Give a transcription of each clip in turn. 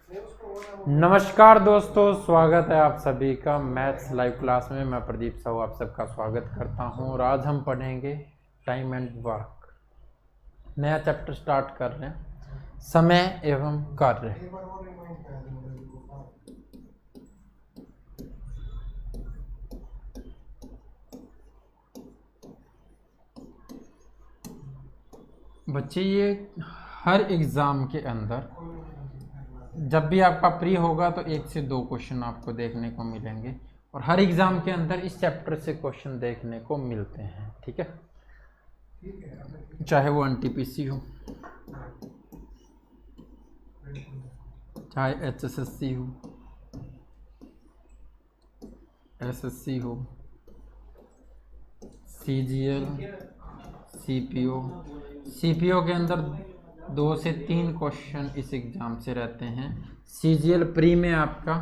नमस्कार दोस्तों, स्वागत है आप सभी का मैथ्स लाइव क्लास में। मैं प्रदीप साहू आप सबका स्वागत करता हूं और आज हम पढ़ेंगे टाइम एंड वर्क। नया चैप्टर स्टार्ट कर रहे हैं, समय एवं कार्य। बच्चे, ये हर एग्ज़ाम के अंदर जब भी आपका प्री होगा तो 1 से 2 क्वेश्चन आपको देखने को मिलेंगे और हर एग्ज़ाम के अंदर इस चैप्टर से क्वेश्चन देखने को मिलते हैं। ठीक है, चाहे वो एनटीपीसी हो, चाहे एचएसएससी हो, एसएससी हो, सीजीएल, सीपीओ के अंदर 2 से 3 क्वेश्चन इस एग्ज़ाम से रहते हैं। सीजीएल प्री में आपका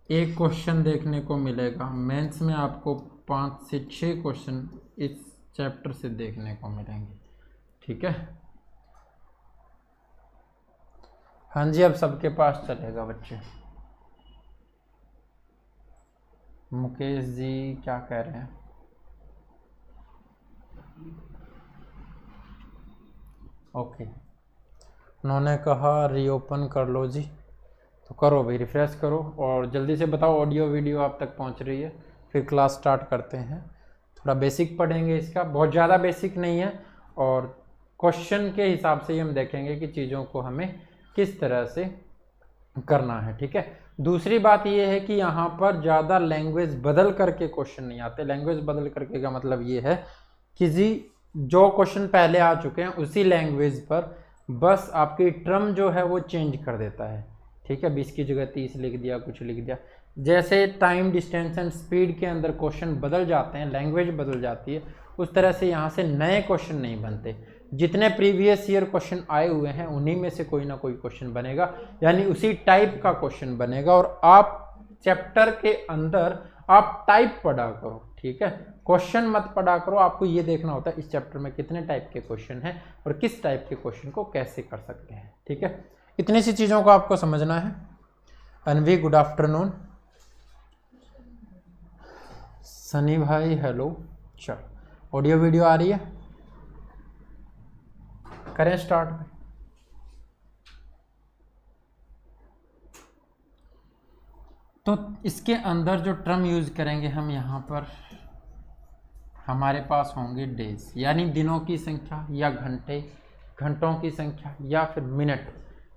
1 क्वेश्चन देखने को मिलेगा। मेंस में आपको 5 से 6 क्वेश्चन इस चैप्टर से देखने को मिलेंगे। ठीक है, हाँ जी, अब सबके पास चलेगा बच्चे। मुकेश जी क्या कह रहे हैं? ओके, उन्होंने कहा रीओपन कर लो जी, तो करो भाई, रिफ्रेश करो और जल्दी से बताओ ऑडियो वीडियो आप तक पहुंच रही है। फिर क्लास स्टार्ट करते हैं। थोड़ा बेसिक पढ़ेंगे, इसका बहुत ज़्यादा बेसिक नहीं है और क्वेश्चन के हिसाब से ही हम देखेंगे कि चीज़ों को हमें किस तरह से करना है। ठीक है, दूसरी बात ये है कि यहाँ पर ज़्यादा लैंग्वेज बदल करके क्वेश्चन नहीं आते। लैंग्वेज बदल करके का मतलब ये है कि जी जो क्वेश्चन पहले आ चुके हैं उसी लैंग्वेज पर बस आपकी टर्म जो है वो चेंज कर देता है। ठीक है, 20 की जगह 30 लिख दिया, कुछ लिख दिया। जैसे टाइम, डिस्टेंस एंड स्पीड के अंदर क्वेश्चन बदल जाते हैं, लैंग्वेज बदल जाती है, उस तरह से यहाँ से नए क्वेश्चन नहीं बनते। जितने प्रीवियस ईयर क्वेश्चन आए हुए हैं उन्हीं में से कोई ना कोई क्वेश्चन बनेगा, यानी उसी टाइप का क्वेश्चन बनेगा और आप चैप्टर के अंदर आप टाइप पढ़ा करो। ठीक है, क्वेश्चन मत पढ़ा करो। आपको ये देखना होता है इस चैप्टर में कितने टाइप के क्वेश्चन हैं और किस टाइप के क्वेश्चन को कैसे कर सकते हैं। ठीक है, इतनी सी चीज़ों को आपको समझना है। अनवी गुड आफ्टरनून, सनी भाई हेलो। चलो, ऑडियो वीडियो आ रही है, करें स्टार्ट में। तो इसके अंदर जो टर्म यूज करेंगे हम यहाँ पर, हमारे पास होंगे डेज, यानी दिनों की संख्या, या घंटे, घंटों की संख्या, या फिर मिनट,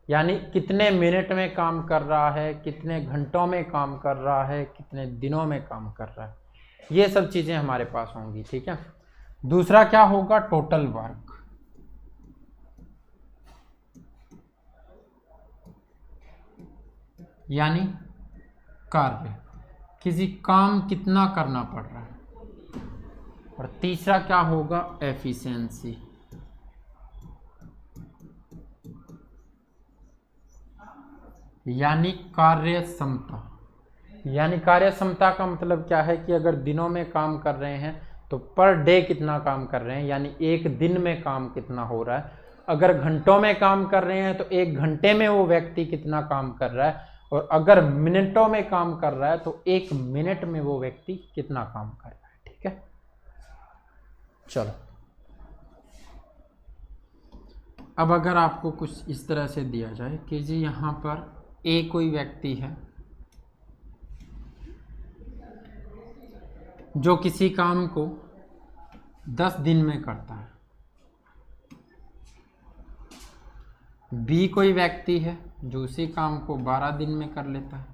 यानी कितने मिनट में काम कर रहा है, कितने घंटों में काम कर रहा है, कितने दिनों में काम कर रहा है, ये सब चीज़ें हमारे पास होंगी। ठीक है, दूसरा क्या होगा? टोटल वर्क, यानी कार्य, किसी काम कितना करना पड़ रहा है। और तीसरा क्या होगा? एफिशिएंसी, यानी कार्य क्षमता। यानी कार्य क्षमता का मतलब क्या है कि अगर दिनों में काम कर रहे हैं तो पर डे कितना काम कर रहे हैं, यानी एक दिन में काम कितना हो रहा है। अगर घंटों में काम कर रहे हैं तो 1 घंटे में वो व्यक्ति कितना काम कर रहा है, और अगर मिनटों में काम कर रहा है तो 1 मिनट में वो व्यक्ति कितना काम कर रहा है। ठीक है, चलो, अब अगर आपको कुछ इस तरह से दिया जाए कि जी यहाँ पर ए कोई व्यक्ति है जो किसी काम को 10 दिन में करता है, बी कोई व्यक्ति है जो उसी काम को 12 दिन में कर लेता है,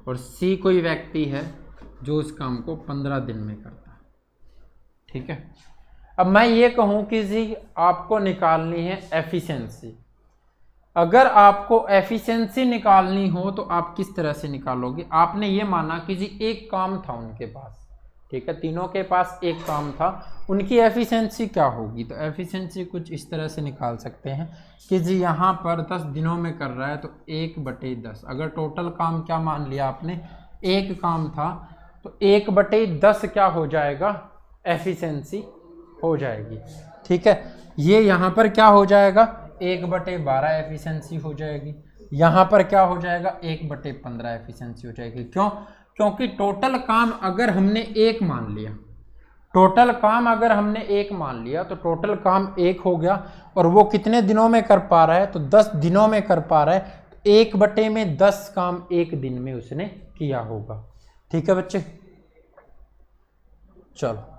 और सी कोई व्यक्ति है जो उस काम को 15 दिन में करता है। ठीक है, अब मैं ये कहूँ कि जी आपको निकालनी है एफिशिएंसी। अगर आपको एफिशिएंसी निकालनी हो तो आप किस तरह से निकालोगे? आपने ये माना कि जी एक काम था उनके पास, ठीक है, तीनों के पास एक काम था, उनकी एफिशिएंसी क्या होगी? तो एफिशिएंसी कुछ इस तरह से निकाल सकते हैं कि जी यहाँ पर 10 दिनों में कर रहा है तो 1/10। अगर टोटल काम क्या मान लिया आपने, एक काम था, तो 1/10 क्या हो जाएगा? एफिशिएंसी हो जाएगी। ठीक है, ये यहाँ पर क्या हो जाएगा? 1/12 एफिशिएंसी हो जाएगी। यहाँ पर क्या हो जाएगा 1/15 एफिशिएंसी हो जाएगी। क्यों? क्योंकि टोटल काम अगर हमने 1 मान लिया, टोटल काम अगर हमने 1 मान लिया तो टोटल काम 1 हो गया, और वो कितने दिनों में कर पा रहा है? तो 10 दिनों में कर पा रहा है। 1/10 काम 1 दिन में उसने किया होगा। ठीक है बच्चे? चलो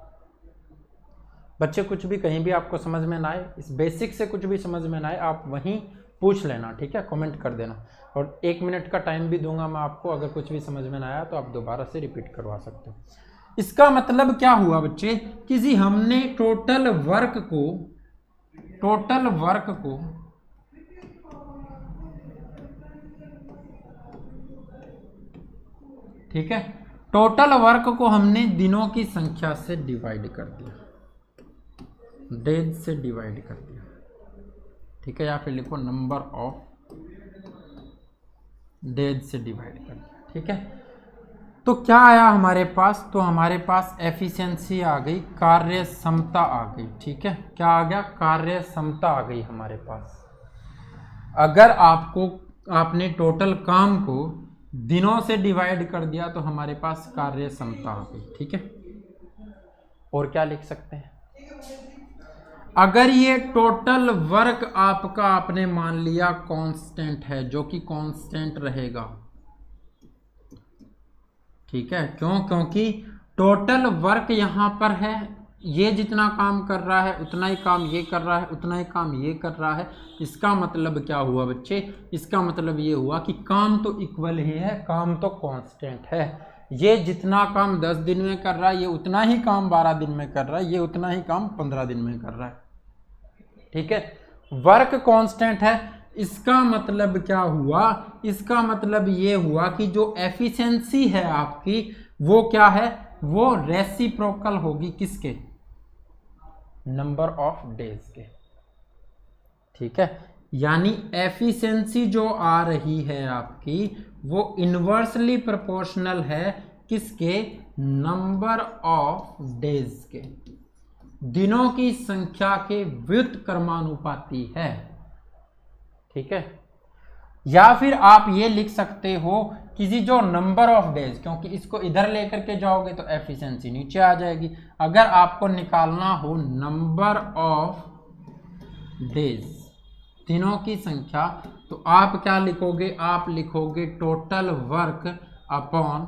बच्चे, कुछ भी कहीं भी आपको समझ में ना आए, इस बेसिक से कुछ भी समझ में ना आए, आप वहीं पूछ लेना, ठीक है? कमेंट कर देना, और 1 मिनट का टाइम भी दूंगा मैं आपको। अगर कुछ भी समझ में ना आया तो आप दोबारा से रिपीट करवा सकते हो। इसका मतलब क्या हुआ बच्चे, कि हमने टोटल वर्क को ठीक है, टोटल वर्क को हमने दिनों की संख्या से डिवाइड कर दिया, डेज से डिवाइड कर दिया। ठीक है, या फिर लिखो नंबर ऑफ डेज से डिवाइड कर दिया। ठीक है, तो क्या आया हमारे पास? तो हमारे पास एफिशिएंसी आ गई, कार्य क्षमता आ गई। ठीक है, क्या आ गया? कार्य क्षमता आ गई हमारे पास। अगर आपने टोटल काम को दिनों से डिवाइड कर दिया तो हमारे पास कार्य क्षमता आ गई। ठीक है, और क्या लिख सकते हैं? अगर ये टोटल वर्क आपका आपने मान लिया कांस्टेंट है, जो कि कांस्टेंट रहेगा। ठीक है, क्यों? क्योंकि टोटल वर्क यहां पर है, ये जितना काम कर रहा है उतना ही काम ये कर रहा है, उतना ही काम ये कर रहा है। इसका मतलब क्या हुआ बच्चे? इसका मतलब ये हुआ कि काम तो इक्वल ही है, काम तो कांस्टेंट है। ये जितना काम 10 दिन में कर रहा है, ये उतना ही काम 12 दिन में कर रहा है, ये उतना ही काम 15 दिन में कर रहा है। ठीक है, वर्क कांस्टेंट है। इसका मतलब क्या हुआ? इसका मतलब ये हुआ कि जो एफिशिएंसी है आपकी, वो क्या है? वो रेसिप्रोकल होगी किसके? नंबर ऑफ डेज के। ठीक है, यानी एफिशिएंसी जो आ रही है आपकी, वो इनवर्सली प्रोपोर्शनल है किसके? नंबर ऑफ डेज के, दिनों की संख्या के व्युत्क्रमानुपाती है। ठीक है, या फिर आप ये लिख सकते हो कि जो नंबर ऑफ डेज, क्योंकि इसको इधर लेकर के जाओगे तो एफिशिएंसी नीचे आ जाएगी। अगर आपको निकालना हो नंबर ऑफ डेज, दिनों की संख्या, तो आप क्या लिखोगे? आप लिखोगे टोटल वर्क अपॉन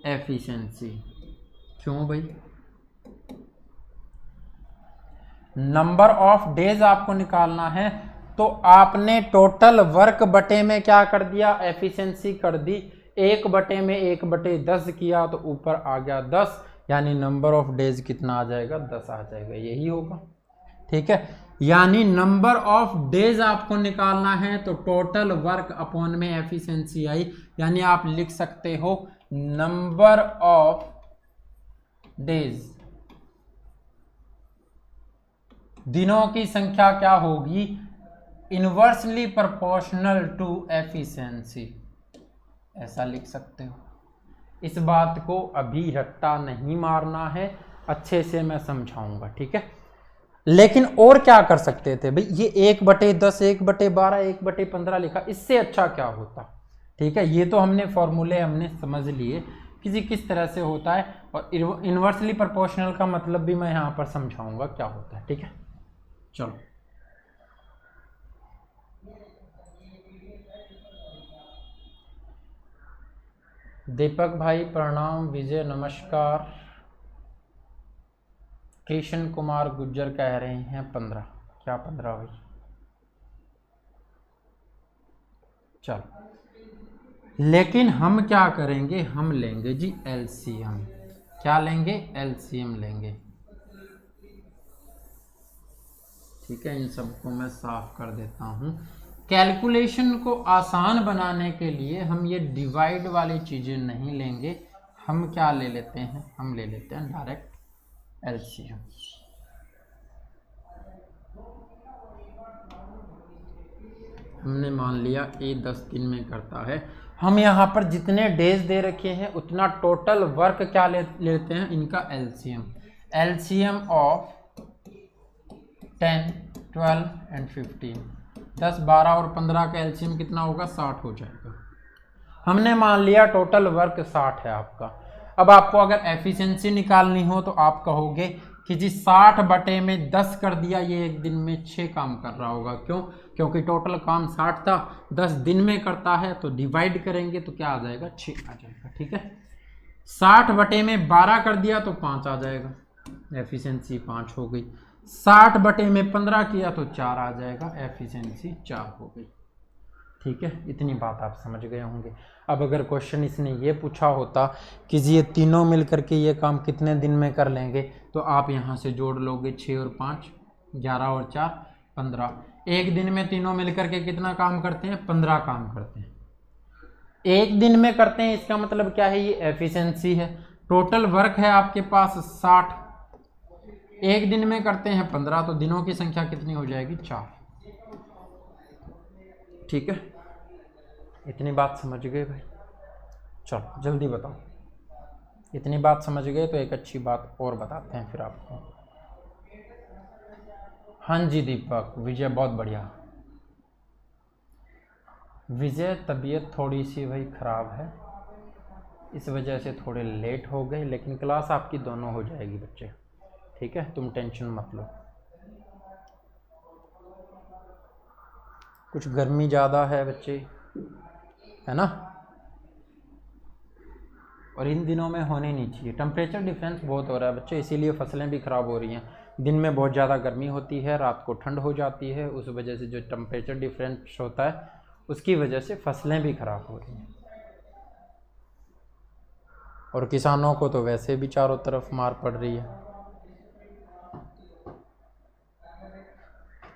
एफिशिएंसी। क्यों भाई? नंबर ऑफ डेज आपको निकालना है, तो आपने टोटल वर्क बटे में क्या कर दिया? एफिशिएंसी कर दी। 1/10 किया तो ऊपर आ गया 10, यानी नंबर ऑफ डेज कितना आ जाएगा? 10 आ जाएगा, यही होगा। ठीक है, यानी नंबर ऑफ डेज आपको निकालना है तो टोटल वर्क अपॉन में एफिशिएंसी आई, यानी आप लिख सकते हो नंबर ऑफ डेज, दिनों की संख्या क्या होगी? इनवर्सली प्रोपोर्शनल टू एफिशिएंसी, ऐसा लिख सकते हो। इस बात को अभी रट्टा नहीं मारना है, अच्छे से मैं समझाऊंगा। ठीक है, लेकिन और क्या कर सकते थे भाई? ये 1/10, 1/12, 1/15 लिखा, इससे अच्छा क्या होता? ठीक है, ये तो हमने फॉर्मूले हमने समझ लिए किस तरह से होता है, और इनवर्सली प्रोपोर्शनल का मतलब भी मैं यहाँ पर समझाऊंगा क्या होता है। ठीक है, चलो दीपक भाई प्रणाम, विजय नमस्कार। कृष्ण कुमार गुज्जर कह रहे हैं 15। क्या 15 भाई? चलो, लेकिन हम क्या करेंगे? हम लेंगे जी एलसीएम। क्या लेंगे? एलसीएम लेंगे। ठीक है, इन सबको मैं साफ कर देता हूँ। कैलकुलेशन को आसान बनाने के लिए हम ये डिवाइड वाली चीज़ें नहीं लेंगे। हम क्या ले लेते हैं? हम ले लेते हैं डायरेक्ट एलसीएम। हमने मान लिया ए 10 दिन में करता है। हम यहाँ पर जितने डेज दे रखे हैं उतना टोटल वर्क क्या लेते हैं? इनका एलसीएम। LCM of 10, 12 and 15। 10, 12 और 15 का एलसीएम कितना होगा? 60 हो जाएगा। हमने मान लिया टोटल वर्क 60 है आपका। अब आपको अगर एफिशिएंसी निकालनी हो तो आप कहोगे कि जी 60 बटे में 10 कर दिया, ये एक दिन में 6 काम कर रहा होगा। क्यों? क्योंकि टोटल काम 60 था, 10 दिन में करता है, तो डिवाइड करेंगे तो क्या आ जाएगा? 6 आ जाएगा। ठीक है, 60 बटे में 12 कर दिया तो 5 आ जाएगा, एफिशिएंसी 5 हो गई। 60 बटे में 15 किया तो 4 आ जाएगा, एफिशिएंसी 4 हो गई। ठीक है, इतनी बात आप समझ गए होंगे। अब अगर क्वेश्चन इसने ये पूछा होता कि जी ये तीनों मिल करके ये काम कितने दिन में कर लेंगे, तो आप यहाँ से जोड़ लोगे 6 और 5, 11 और 4, 15। एक दिन में तीनों मिल करके कितना काम करते हैं? 15 काम करते हैं। एक दिन में करते हैं, इसका मतलब क्या है? ये एफिशिएंसी है। टोटल वर्क है आपके पास 60, एक दिन में करते हैं 15, तो दिनों की संख्या कितनी हो जाएगी? 4। ठीक है, इतनी बात समझ गए भाई? चलो जल्दी बताओ। इतनी बात समझ गए तो एक अच्छी बात और बताते हैं फिर आपको। हाँ जी दीपक, विजय बहुत बढ़िया। विजय तबीयत थोड़ी सी भाई ख़राब है, इस वजह से थोड़े लेट हो गए, लेकिन क्लास आपकी दोनों हो जाएगी बच्चे। ठीक है, तुम टेंशन मत लो। कुछ गर्मी ज़्यादा है बच्चे, है ना, और इन दिनों में होने नहीं चाहिए। टेम्परेचर डिफरेंस बहुत हो रहा है बच्चे, इसीलिए फसलें भी ख़राब हो रही हैं। दिन में बहुत ज़्यादा गर्मी होती है, रात को ठंड हो जाती है, उस वजह से जो टेम्परेचर डिफरेंस होता है उसकी वजह से फसलें भी ख़राब हो रही हैं। और किसानों को तो वैसे भी चारों तरफ मार पड़ रही है।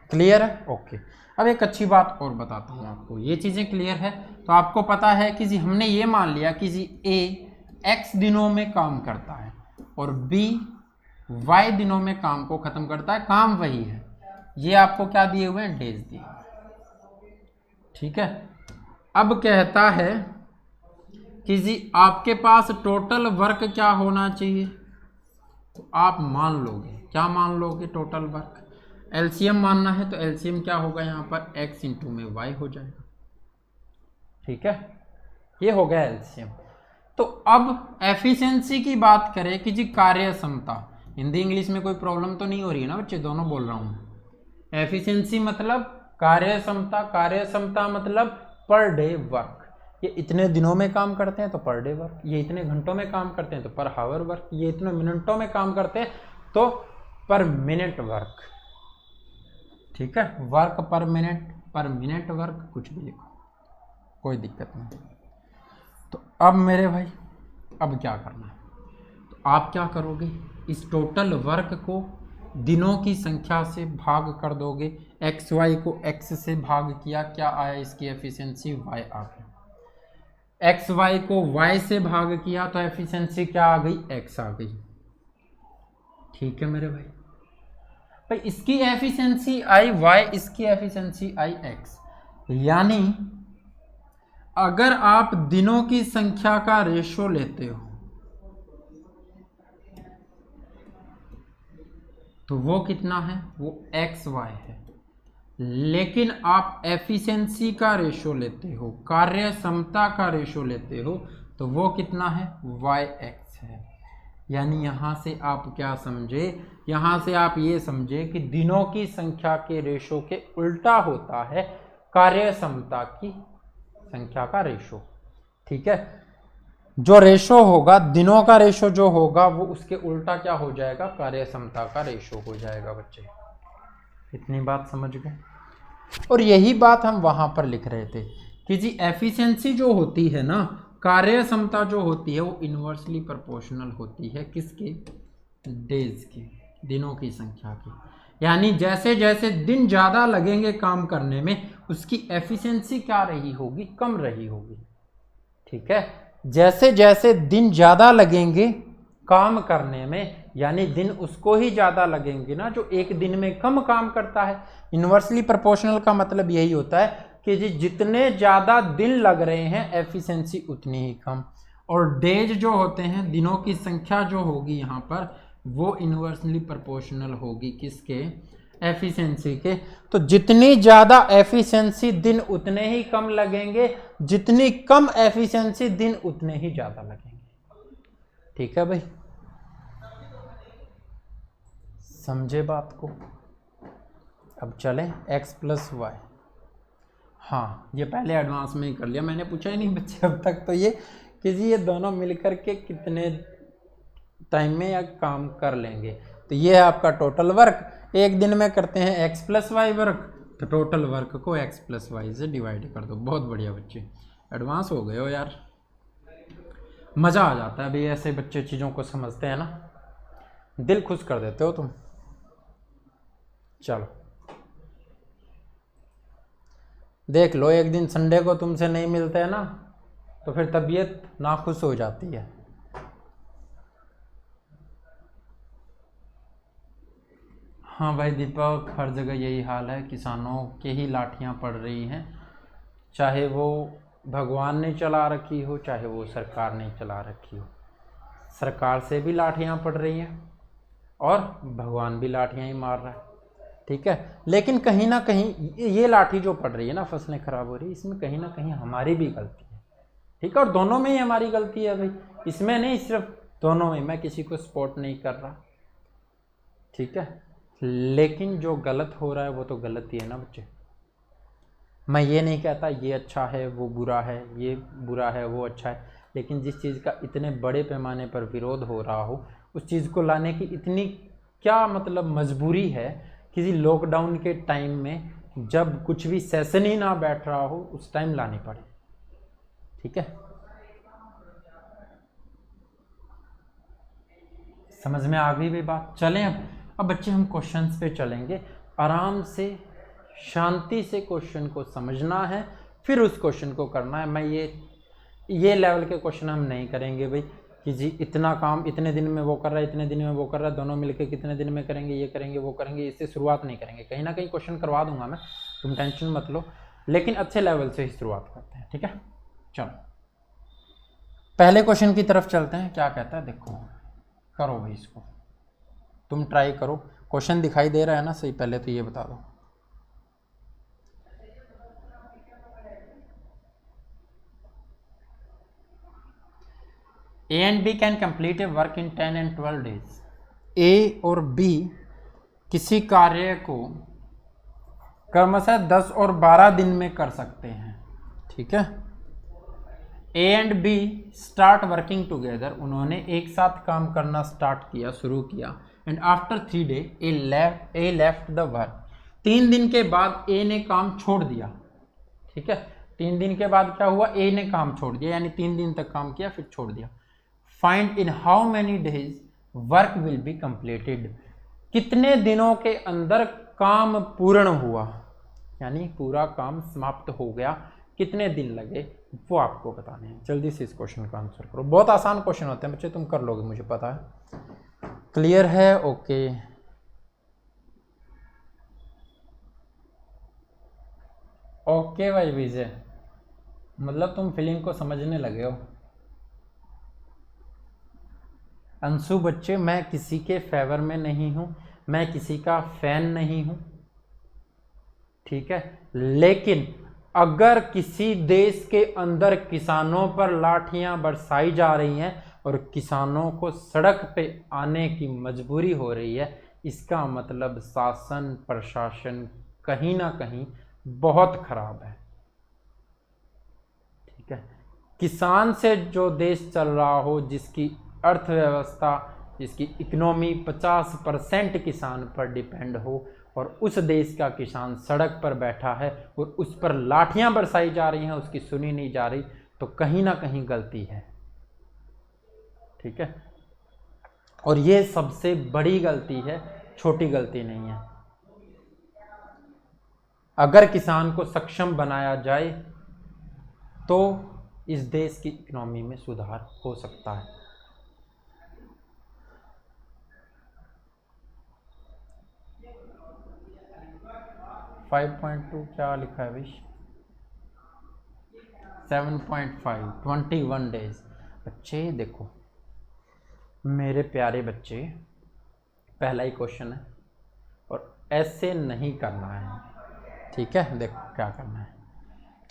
क्लियर है? ओके। अब एक अच्छी बात और बताता हूँ आपको। ये चीज़ें क्लियर है तो आपको पता है कि जी हमने ये मान लिया कि जी ए x दिनों में काम करता है और b y दिनों में काम को ख़त्म करता है। काम वही है, ये आपको क्या दिए हुए हैं? डेज दिए हुए। ठीक है, अब कहता है कि जी आपके पास टोटल वर्क क्या होना चाहिए, तो आप मान लोगे, क्या मान लोगे? Total work. एलसीएम मानना है तो एलसीएम क्या होगा यहाँ पर? x इंटू में y हो जाएगा। ठीक है, ये हो गया एलसीएम। तो अब एफिशिएंसी की बात करें कि जी कार्य क्षमता, हिंदी इंग्लिश में कोई प्रॉब्लम तो नहीं हो रही है ना बच्चे? दोनों बोल रहा हूँ। एफिशिएंसी मतलब कार्य क्षमता, कार्य क्षमता मतलब पर डे वर्क। ये इतने दिनों में काम करते हैं तो पर डे वर्क, ये इतने घंटों में काम करते हैं तो पर हावर वर्क, ये इतने मिनटों में काम करते हैं तो पर मिनट वर्क। ठीक है, वर्क पर मिनट वर्क, कुछ भी लिखो, कोई दिक्कत नहीं। तो अब मेरे भाई अब क्या करना है? तो आप क्या करोगे? इस टोटल वर्क को दिनों की संख्या से भाग कर दोगे। एक्स वाई को x से भाग किया, क्या आया? इसकी एफिशिएंसी y आ गई। एक्स वाई को y से भाग किया तो एफिशिएंसी क्या आ गई? x आ गई। ठीक है मेरे भाई, भाई इसकी एफिशिएंसी आई y, इसकी एफिशिएंसी आई x। यानी अगर आप दिनों की संख्या का रेशो लेते हो तो वो कितना है? वो XY है। लेकिन आप एफिशिएंसी का रेशो लेते हो, कार्य क्षमता का रेशो लेते हो, तो वो कितना है? YX है। यानी यहाँ से आप क्या समझे? यहाँ से आप ये समझे कि दिनों की संख्या के रेशो के उल्टा होता है कार्य क्षमता की संख्या का रेशो। ठीक है, जो रेशो होगा, दिनों का रेशो जो होगा वो उसके उल्टा क्या हो जाएगा? कार्य क्षमता का रेशो हो जाएगा बच्चे। इतनी बात समझ गए? और यही बात हम वहां पर लिख रहे थे कि जी एफिशिएंसी जो होती है ना, कार्य क्षमता जो होती है वो इनवर्सली प्रोपोर्शनल होती है किसके? डेज की, दिनों की संख्या की। यानी जैसे जैसे दिन ज़्यादा लगेंगे काम करने में, उसकी एफिशिएंसी क्या रही होगी? कम रही होगी। ठीक है, जैसे जैसे दिन ज़्यादा लगेंगे काम करने में, यानी दिन उसको ही ज़्यादा लगेंगे ना जो एक दिन में कम काम करता है। इन्वर्सली प्रोपोर्शनल का मतलब यही होता है कि जी जितने ज़्यादा दिन लग रहे हैं एफिशिएंसी उतनी ही कम। और डेज जो होते हैं, दिनों की संख्या जो होगी यहाँ पर, वो इन्वर्सली प्रोपोर्शनल होगी किसके? एफिशिएंसी के, तो जितनी ज़्यादा एफिशिएंसी दिन उतने ही कम लगेंगे, जितनी कम एफिशिएंसी दिन उतने ही ज़्यादा लगेंगे। ठीक है भाई, समझे बात को। अब चलें x प्लस वाई। हाँ, ये पहले एडवांस में ही कर लिया, मैंने पूछा ही नहीं बच्चे अब तक तो ये कि जी ये दोनों मिलकर के कितने टाइम में या काम कर लेंगे। तो ये है आपका टोटल वर्क। एक दिन में करते हैं x प्लस वाई वर्क, तो टोटल वर्क को x प्लस वाई से डिवाइड कर दो। बहुत बढ़िया बच्चे, एडवांस हो गए हो यार, मज़ा आ जाता है भाई ऐसे बच्चे चीज़ों को समझते हैं ना, दिल खुश कर देते हो तुम। चलो देख लो, एक दिन संडे को तुमसे नहीं मिलते हैं ना, तो फिर तबीयत नाखुश हो जाती है। हाँ भाई दीपक, हर जगह यही हाल है, किसानों के ही लाठियाँ पड़ रही हैं, चाहे वो भगवान ने चला रखी हो, चाहे वो सरकार ने चला रखी हो। सरकार से भी लाठियाँ पड़ रही हैं और भगवान भी लाठियाँ ही मार रहा है। ठीक है, लेकिन कहीं ना कहीं ये लाठी जो पड़ रही है ना, फसलें खराब हो रही है, इसमें कहीं ना कहीं हमारी भी गलती है। ठीक है, और दोनों में ही हमारी गलती है भाई, इसमें नहीं, सिर्फ दोनों में। मैं किसी को सपोर्ट नहीं कर रहा, ठीक है, लेकिन जो गलत हो रहा है वो तो गलत ही है ना बच्चे। मैं ये नहीं कहता ये अच्छा है वो बुरा है, ये बुरा है वो अच्छा है, लेकिन जिस चीज़ का इतने बड़े पैमाने पर विरोध हो रहा हो, उस चीज़ को लाने की इतनी क्या मतलब मजबूरी है, किसी लॉकडाउन के टाइम में जब कुछ भी सेशन ही ना बैठ रहा हो उस टाइम लानी पड़े। ठीक है, समझ में आ गई भी बात। चलें अब बच्चे हम क्वेश्चंस पे चलेंगे, आराम से शांति से क्वेश्चन को समझना है, फिर उस क्वेश्चन को करना है। मैं ये लेवल के क्वेश्चन हम नहीं करेंगे भाई कि जी इतना काम इतने दिन में वो कर रहा है, इतने दिन में वो कर रहा है, दोनों मिलके कितने दिन में करेंगे, ये करेंगे वो करेंगे, इससे शुरुआत नहीं करेंगे। कहीं ना कहीं क्वेश्चन करवा दूंगा मैं, तुम टेंशन मत लो, लेकिन अच्छे लेवल से ही शुरुआत करते हैं। ठीक है, चलो पहले क्वेश्चन की तरफ चलते हैं। क्या कहता है देखो, करो भाई इसको, तुम ट्राई करो। क्वेश्चन दिखाई दे रहा है ना सही, पहले तो ये बता दो। A and B can complete a work in 10 and 12 days। A और B किसी कार्य को क्रमशः 10 और 12 दिन में कर सकते हैं। ठीक है, A and B start working together, उन्होंने एक साथ काम करना स्टार्ट किया, शुरू किया। And after 3 days A left the work, 3 दिन के बाद A ने काम छोड़ दिया। ठीक है, 3 दिन के बाद क्या हुआ, A ने काम छोड़ दिया, यानी 3 दिन तक काम किया फिर छोड़ दिया। Find in how many days work will be completed, कितने दिनों के अंदर काम पूर्ण हुआ, यानी पूरा काम समाप्त हो गया, कितने दिन लगे वो आपको बताने हैं। जल्दी से इस क्वेश्चन का आंसर करो, बहुत आसान क्वेश्चन होते हैं बच्चे, तुम कर लोगे मुझे पता है। क्लियर है? ओके, ओके भाई विजय, मतलब तुम फीलिंग को समझने लगे हो। अंशु बच्चे, मैं किसी के फेवर में नहीं हूं, मैं किसी का फैन नहीं हूं, ठीक है, लेकिन अगर किसी देश के अंदर किसानों पर लाठियां बरसाई जा रही हैं और किसानों को सड़क पे आने की मजबूरी हो रही है, इसका मतलब शासन प्रशासन कहीं ना कहीं बहुत खराब है। ठीक है, किसान से जो देश चल रहा हो, जिसकी अर्थव्यवस्था, जिसकी इकोनॉमी 50% किसान पर डिपेंड हो, और उस देश का किसान सड़क पर बैठा है और उस पर लाठियां बरसाई जा रही हैं, उसकी सुनी नहीं जा रही, तो कहीं ना कहीं गलती है। ठीक है, और ये सबसे बड़ी गलती है, छोटी गलती नहीं है। अगर किसान को सक्षम बनाया जाए तो इस देश की इकोनॉमी में सुधार हो सकता है। फाइव 5.2 क्या लिखा है भाई, 7.5 21 डेज। बच्चे देखो मेरे प्यारे बच्चे, पहला ही क्वेश्चन है और ऐसे नहीं करना है, ठीक है। देखो क्या करना है,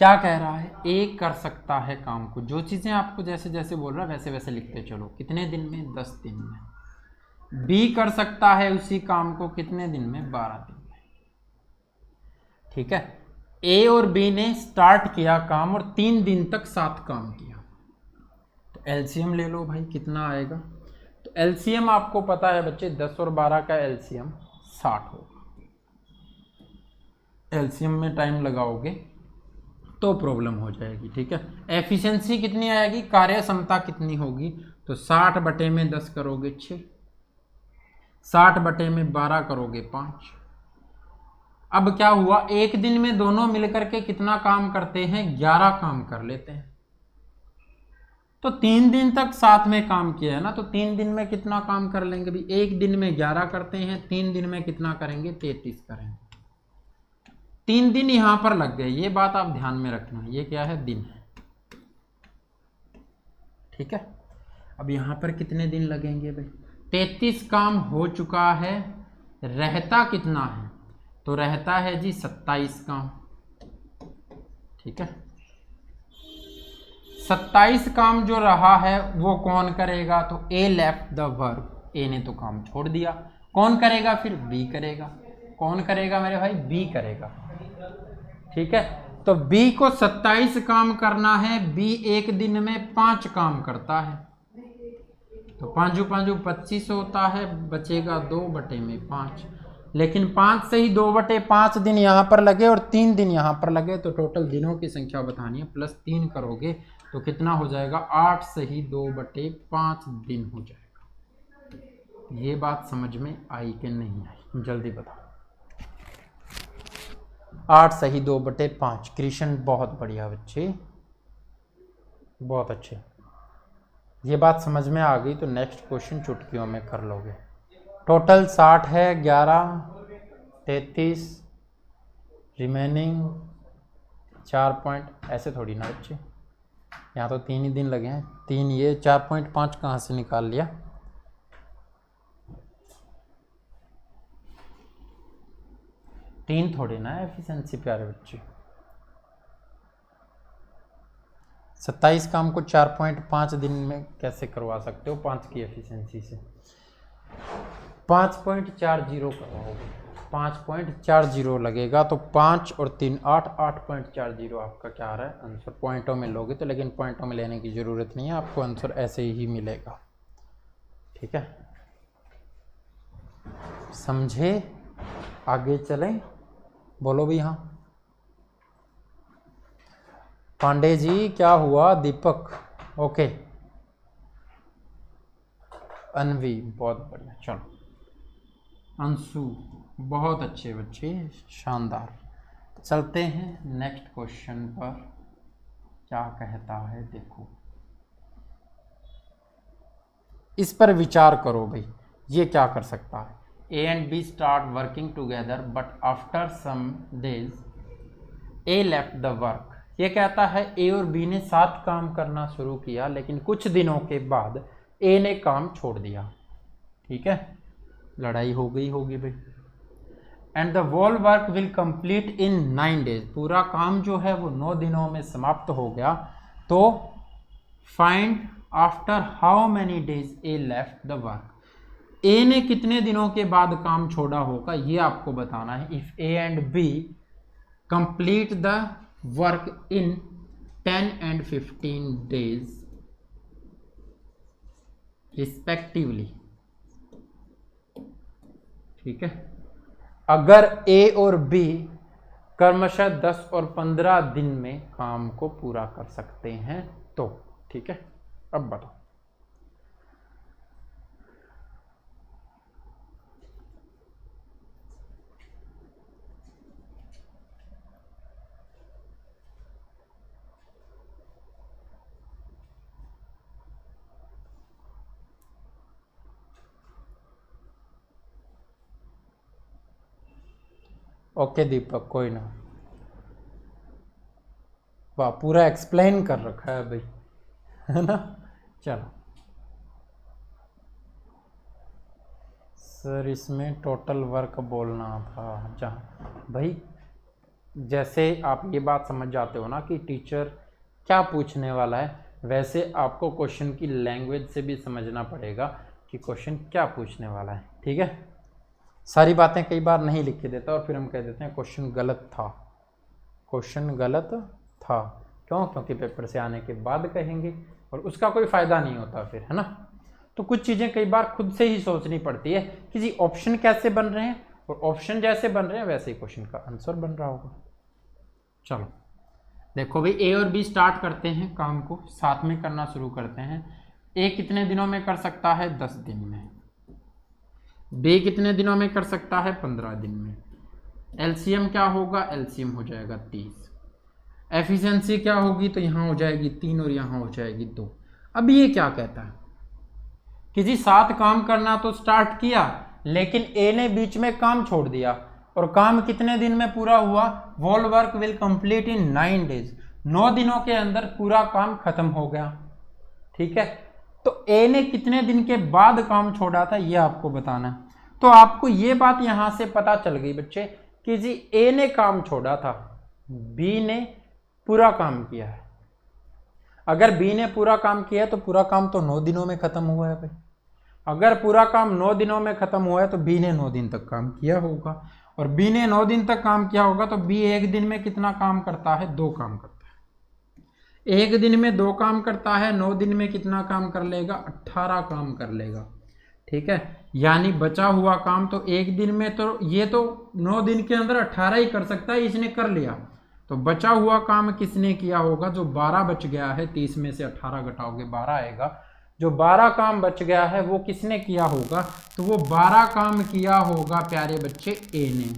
क्या कह रहा है, ए कर सकता है काम को, जो चीज़ें आपको जैसे जैसे बोल रहा है वैसे वैसे लिखते चलो। कितने दिन में? 10 दिन में। बी कर सकता है उसी काम को कितने दिन में? 12 दिन में, ठीक है। ए और बी ने स्टार्ट किया काम और 3 दिन तक साथ काम किया, तो एलसीएम ले लो भाई, कितना आएगा। तो एलसीएम आपको पता है बच्चे, 10 और 12 का एलसीएम 60 होगा। एलसीएम में टाइम लगाओगे तो प्रॉब्लम हो जाएगी, ठीक है। एफिशिएंसी कितनी आएगी, कार्य क्षमता कितनी होगी, तो 60 बटे में 10 करोगे 6, 60 बटे में 12 करोगे 5। अब क्या हुआ, एक दिन में दोनों मिलकर के कितना काम करते हैं? 11 काम कर लेते हैं। तो 3 दिन तक साथ में काम किया है ना, तो 3 दिन में कितना काम कर लेंगे भी? एक दिन में 11 करते हैं, 3 दिन में कितना करेंगे? 33 करेंगे। 3 दिन यहां पर लग गए, ये बात आप ध्यान में रखना। ये क्या है? दिन है, ठीक है। अब यहां पर कितने दिन लगेंगे भाई? 33 काम हो चुका है, रहता कितना है? तो रहता है जी 27 काम, ठीक है। 27 काम जो रहा है वो कौन करेगा? तो ए लेफ्ट द वर्क, ए ने तो काम छोड़ दिया। कौन करेगा फिर? बी करेगा। कौन करेगा मेरे भाई? बी करेगा, ठीक है। तो बी को 27 काम करना है, बी एक दिन में 5 काम करता है, तो 5 5 25 होता है, बचेगा 2 बटे में 5। लेकिन 5 से ही 2 बटे 5 दिन यहाँ पर लगे और 3 दिन यहाँ पर लगे, तो टोटल दिनों की संख्या बतानी है, प्लस 3 करोगे तो कितना हो जाएगा? 8 से ही 2 बटे 5 दिन हो जाएगा। ये बात समझ में आई कि नहीं आई? जल्दी बताओ। 8 से ही 2 बटे 5। कृष्ण बहुत बढ़िया बच्चे, बहुत अच्छे। ये बात समझ में आ गई तो नेक्स्ट क्वेश्चन चुटकियों में कर लोगे। टोटल 60 है, 11, 33, रिमेनिंग 4 पॉइंट। ऐसे थोड़ी ना बच्चे, यहाँ तो 3 ही दिन लगे हैं। 3 ये 4.5 कहाँ से निकाल लिया? तीन थोड़ी ना एफिशिएंसी प्यारे बच्चे। 27 काम को 4.5 दिन में कैसे करवा सकते हो 5 की एफिशिएंसी से? 5.40 करवाओगे, 5.40 लगेगा, तो 5 और 3 8, 8.40 आपका क्या आ रहा है आंसर। पॉइंटों में लोगे तो, लेकिन पॉइंटों में लेने की ज़रूरत नहीं है, आपको आंसर ऐसे ही मिलेगा, ठीक है। समझे? आगे चलें, बोलो भी। हाँ पांडे जी क्या हुआ? दीपक ओके, अनवी बहुत बढ़िया, चलो अंशु बहुत अच्छे बच्चे, शानदार। चलते हैं नेक्स्ट क्वेश्चन पर, क्या कहता है देखो, इस पर विचार करो भाई। ये क्या कर सकता है? A and B start working together but after some days A left the work. ये कहता है ए और बी ने साथ काम करना शुरू किया, लेकिन कुछ दिनों के बाद ए ने काम छोड़ दिया, ठीक है। लड़ाई हो गई होगी भाई। And the wall work will complete in 9 days. पूरा काम जो है वो 9 दिनों में समाप्त हो गया। तो find after how many days A left the work. A ने कितने दिनों के बाद काम छोड़ा होगा ये आपको बताना है। If A and B complete the work in 10 and 15 days respectively, ठीक है। अगर ए और बी क्रमशः 10 और 15 दिन में काम को पूरा कर सकते हैं तो, ठीक है। अब बताओ। ओके दीपक, कोई ना, वाह पूरा एक्सप्लेन कर रखा है भाई, है ना। चलो सर इसमें टोटल वर्क बोलना था। जहाँ भाई जैसे आप ये बात समझ जाते हो ना कि टीचर क्या पूछने वाला है, वैसे आपको क्वेश्चन की लैंग्वेज से भी समझना पड़ेगा कि क्वेश्चन क्या पूछने वाला है। ठीक है, सारी बातें कई बार नहीं लिख के देता और फिर हम कह देते हैं क्वेश्चन गलत था, क्वेश्चन गलत था। क्यों? क्योंकि पेपर से आने के बाद कहेंगे और उसका कोई फ़ायदा नहीं होता फिर, है ना। तो कुछ चीज़ें कई बार खुद से ही सोचनी पड़ती है कि जी ऑप्शन कैसे बन रहे हैं, और ऑप्शन जैसे बन रहे हैं वैसे ही क्वेश्चन का आंसर बन रहा होगा। चलो देखो भाई, ए और बी स्टार्ट करते हैं काम को, साथ में करना शुरू करते हैं। ए कितने दिनों में कर सकता है? 10 दिन में। बी कितने दिनों में कर सकता है? 15 दिन में। एलसीएम क्या होगा? एलसीएम हो जाएगा 30। एफिशिएंसी क्या होगी? तो यहाँ हो जाएगी 3 और यहाँ हो जाएगी 2। अब ये क्या कहता है कि जी 7 काम करना तो स्टार्ट किया, लेकिन ए ने बीच में काम छोड़ दिया, और काम कितने दिन में पूरा हुआ? Wall work will complete in 9 days. 9 दिनों के अंदर पूरा काम खत्म हो गया। ठीक है, तो ए ने कितने दिन के बाद काम छोड़ा था ये आपको बताना है। तो आपको ये बात यहां से पता चल गई बच्चे कि जी ए ने काम छोड़ा था, बी ने पूरा काम किया है। अगर बी ने पूरा काम किया है तो पूरा काम तो 9 दिनों में खत्म हुआ है भाई। अगर पूरा काम 9 दिनों में खत्म हुआ है तो बी ने 9 दिन तक काम किया होगा, और बी ने 9 दिन तक काम किया होगा तो बी एक दिन में कितना काम करता है? 2 काम करता है। एक दिन में 2 काम करता है, 9 दिन में कितना काम कर लेगा? 18 काम कर लेगा। ठीक है, यानी बचा हुआ काम तो एक दिन में, तो ये तो 9 दिन के अंदर 18 ही कर सकता है, इसने कर लिया। तो बचा हुआ काम किसने किया होगा? जो 12 बच गया है, 30 में से 18 घटाओगे 12 आएगा, जो 12 काम बच गया है वो किसने किया होगा? तो वो 12 काम किया होगा प्यारे बच्चे ए ने।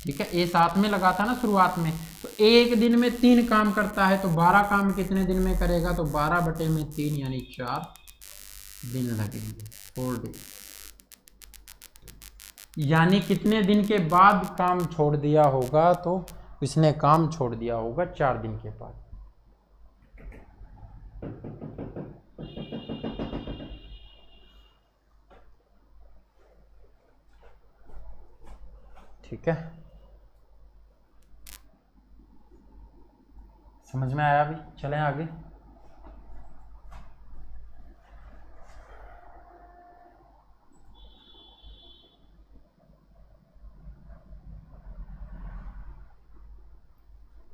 ठीक है, ए साथ में लगा था ना शुरुआत में, तो एक दिन में 3 काम करता है, तो 12 काम कितने दिन में करेगा? तो 12/3 यानी 4 दिन लगेंगे, 4 डे। यानी कितने दिन के बाद काम छोड़ दिया होगा? तो इसने काम छोड़ दिया होगा 4 दिन के बाद। ठीक है, समझ में आया? अभी चलें आगे।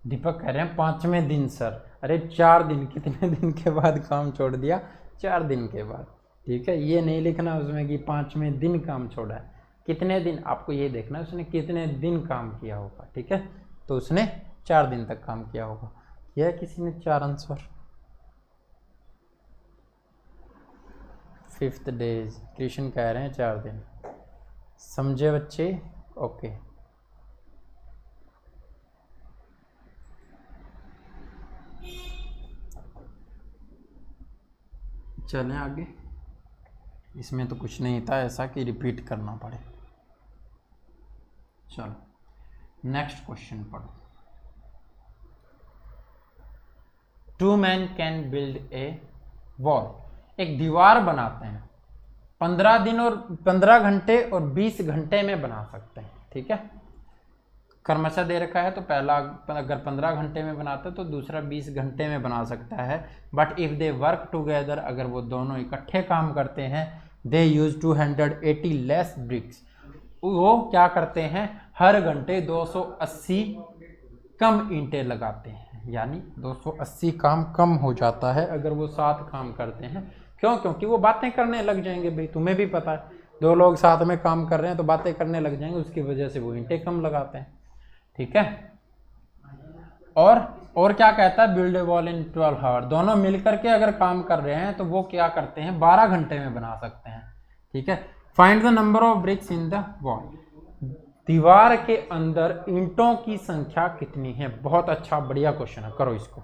दीपक कह रहे हैं 5वें दिन सर। अरे 4 दिन, कितने दिन के बाद काम छोड़ दिया? 4 दिन के बाद। ठीक है, ये नहीं लिखना उसमें कि 5वें दिन काम छोड़ा है, कितने दिन, आपको ये देखना है उसने कितने दिन काम किया होगा। ठीक है, तो उसने 4 दिन तक काम किया होगा। किया किसी ने 4 आंसर। 5th डेज, कृष्ण कह रहे हैं 4 दिन। समझे बच्चे? ओके, चलें आगे। इसमें तो कुछ नहीं था ऐसा कि रिपीट करना पड़े। चलो नेक्स्ट क्वेश्चन पढ़ो। 2 men can build a wall. एक दीवार बनाते हैं, 15 दिन और 15 घंटे और 20 घंटे में बना सकते हैं। ठीक है, क्रमशः दे रखा है, तो पहला अगर 15 घंटे में बनाता है तो दूसरा 20 घंटे में बना सकता है। But if they work together, अगर वो दोनों इकट्ठे काम करते हैं, दे यूज 280 लेस ब्रिक्स। वो क्या करते हैं? हर घंटे 280 कम ईंटें लगाते हैं, यानी 280 काम कम हो जाता है अगर वो 7 काम करते हैं। क्यों? क्योंकि वो बातें करने लग जाएंगे भाई, तुम्हें भी पता है, 2 लोग साथ में काम कर रहे हैं तो बातें करने लग जाएंगे, उसकी वजह से वो ईंटें कम लगाते हैं। ठीक है, और क्या कहता है? Build a wall in 12 hour. दोनों मिलकर के अगर काम कर रहे हैं तो वो क्या करते हैं? 12 घंटे में बना सकते हैं। ठीक है, find the number of BRICS in the wall. दीवार के अंदर ईंटों की संख्या कितनी है? बहुत अच्छा, बढ़िया क्वेश्चन है, करो इसको।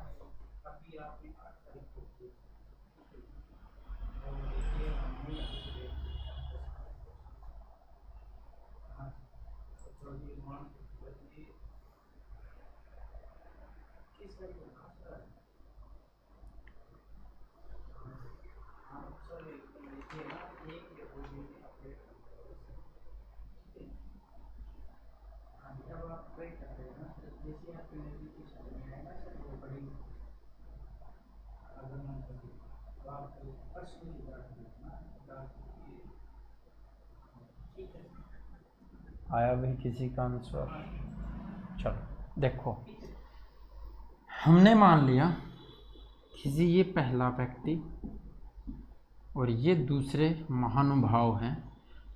आया भाई किसी का आंसर? चलो देखो, हमने मान लिया किसी ये पहला व्यक्ति और ये दूसरे महानुभाव हैं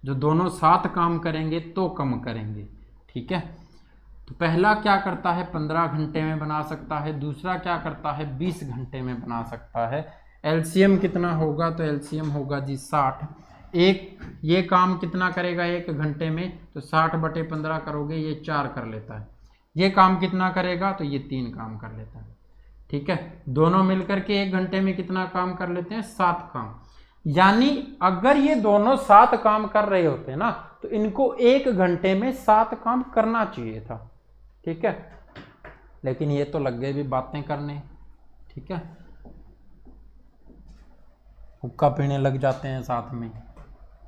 जो दोनों साथ काम करेंगे तो कम करेंगे, ठीक है। तो पहला क्या करता है 15 घंटे में बना सकता है, दूसरा क्या करता है 20 घंटे में बना सकता है। एलसीएम कितना होगा? तो एलसीएम होगा जी 60। एक ये काम कितना करेगा 1 घंटे में? तो 60/15 करोगे, ये 4 कर लेता है। ये काम कितना करेगा? तो ये 3 काम कर लेता है, ठीक है। दोनों मिलकर के 1 घंटे में कितना काम कर लेते हैं? 7 काम। यानी अगर ये दोनों 7 काम कर रहे होते ना तो इनको 1 घंटे में 7 काम करना चाहिए था, ठीक है। लेकिन ये तो लग गए भी बातें करने, ठीक है, हुक्का पीने लग जाते हैं साथ में।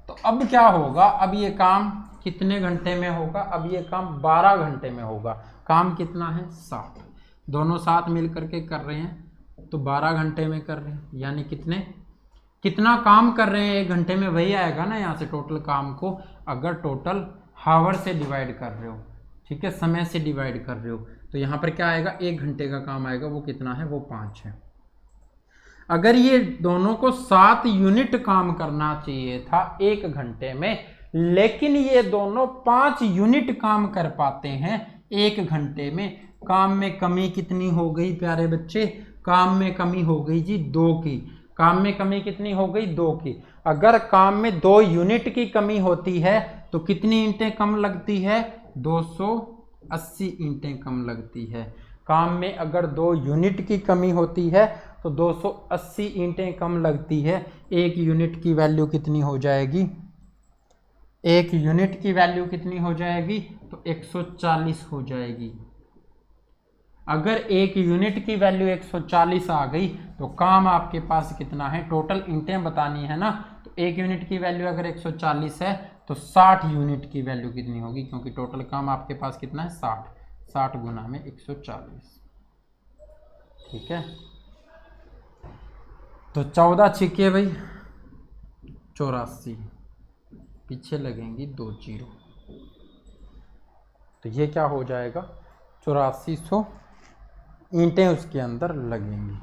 तो अब क्या होगा? अब ये काम कितने घंटे में होगा? अब ये काम 12 घंटे में होगा। काम कितना है? 7। दोनों साथ मिल करके कर रहे हैं तो 12 घंटे में कर रहे हैं, यानी कितना काम कर रहे हैं 1 घंटे में, वही आएगा ना यहाँ से टोटल काम को। अगर टोटल हावर से डिवाइड कर रहे हो, ठीक है, समय से डिवाइड कर रहे हो, तो यहाँ पर क्या आएगा? 1 घंटे का काम आएगा, वो कितना है? वो 5 है। अगर ये दोनों को 7 यूनिट काम करना चाहिए था 1 घंटे में, लेकिन ये दोनों 5 यूनिट काम कर पाते हैं 1 घंटे में। काम में कमी कितनी हो गई प्यारे बच्चे? काम में कमी हो गई जी 2 की। काम में कमी कितनी हो गई? 2 की। अगर काम में 2 यूनिट की कमी होती है तो कितनी ईंटें कम लगती है? 280 ईंटें कम लगती है। काम में अगर 2 यूनिट की कमी होती है तो 280 ईंटें कम लगती है। 1 यूनिट की वैल्यू कितनी हो जाएगी? 1 यूनिट की वैल्यू कितनी हो जाएगी? तो 140 हो जाएगी। अगर 1 यूनिट की वैल्यू 140 आ गई तो काम आपके पास कितना है? टोटल ईंटें बतानी है ना, तो 1 यूनिट की वैल्यू अगर 140 है तो 60 यूनिट की वैल्यू कितनी होगी? क्योंकि टोटल काम आपके पास कितना है? 60 गुना में 140, ठीक है। तो 14 छिके भाई 84, पीछे लगेंगी 2 जीरो, तो ये क्या हो जाएगा? 8400 ईंटें उसके अंदर लगेंगी।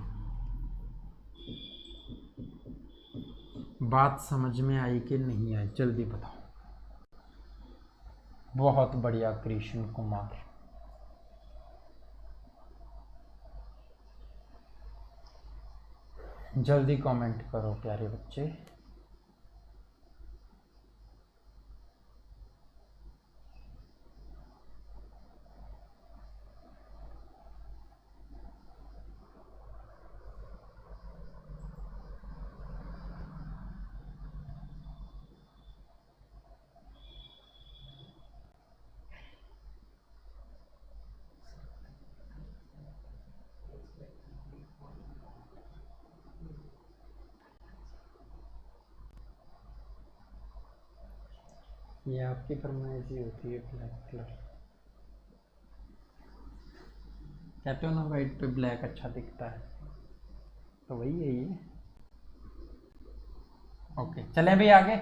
बात समझ में आई कि नहीं आई? जल्दी बताओ। बहुत बढ़िया कृष्ण कुमार। जल्दी कमेंट करो प्यारे बच्चे। ये आपकी फरमाइश ही होती है, ब्लैक कलर कहते हो ना, वाइट पे ब्लैक अच्छा दिखता है, तो वही है ये। ओके चलें भाई आगे।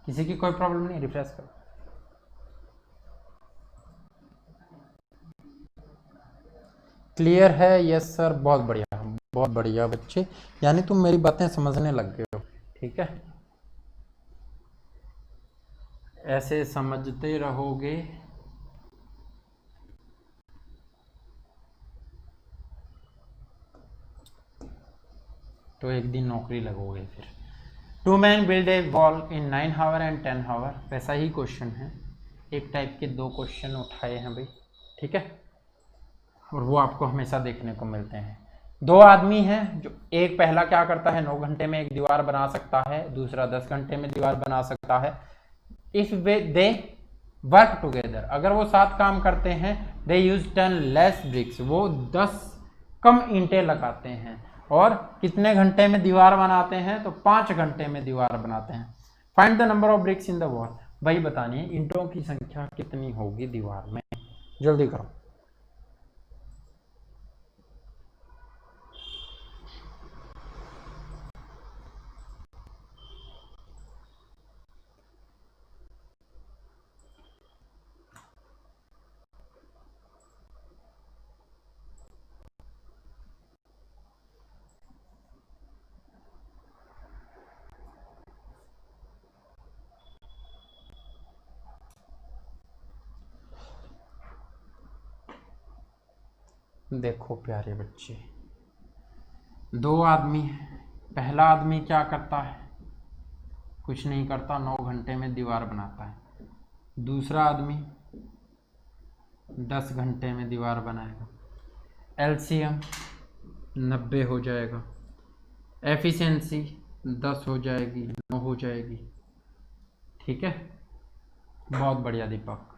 किसी की कोई प्रॉब्लम नहीं? रिफ्रेश करो। क्लियर है? यस सर, बहुत बढ़िया, बहुत बढ़िया बच्चे, यानी तुम मेरी बातें समझने लग गए हो, ठीक है। ऐसे समझते रहोगे तो एक दिन नौकरी लगोगे फिर। 2 men build a wall in 9 hour and 10 hour, वैसा ही क्वेश्चन है। एक टाइप के 2 क्वेश्चन उठाए हैं भाई, ठीक है, और वो आपको हमेशा देखने को मिलते हैं। 2 आदमी हैं जो, एक पहला क्या करता है 9 घंटे में एक दीवार बना सकता है, दूसरा 10 घंटे में दीवार बना सकता है। इफ दे वर्क टुगेदर, अगर वो साथ काम करते हैं, दे यूज 10 लेस ब्रिक्स, वो 10 कम ईंटें लगाते हैं। और कितने घंटे में दीवार बनाते हैं? तो 5 घंटे में दीवार बनाते हैं। Find the number of BRICS in the wall, वही बतानी है ईंटों की संख्या कितनी होगी दीवार में। जल्दी करो। देखो प्यारे बच्चे, दो आदमी है। पहला आदमी क्या करता है? कुछ नहीं करता, 9 घंटे में दीवार बनाता है। दूसरा आदमी 10 घंटे में दीवार बनाएगा। एलसीएम 90 हो जाएगा, एफिशिएंसी 10 हो जाएगी, 9 हो जाएगी। ठीक है, बहुत बढ़िया दीपक।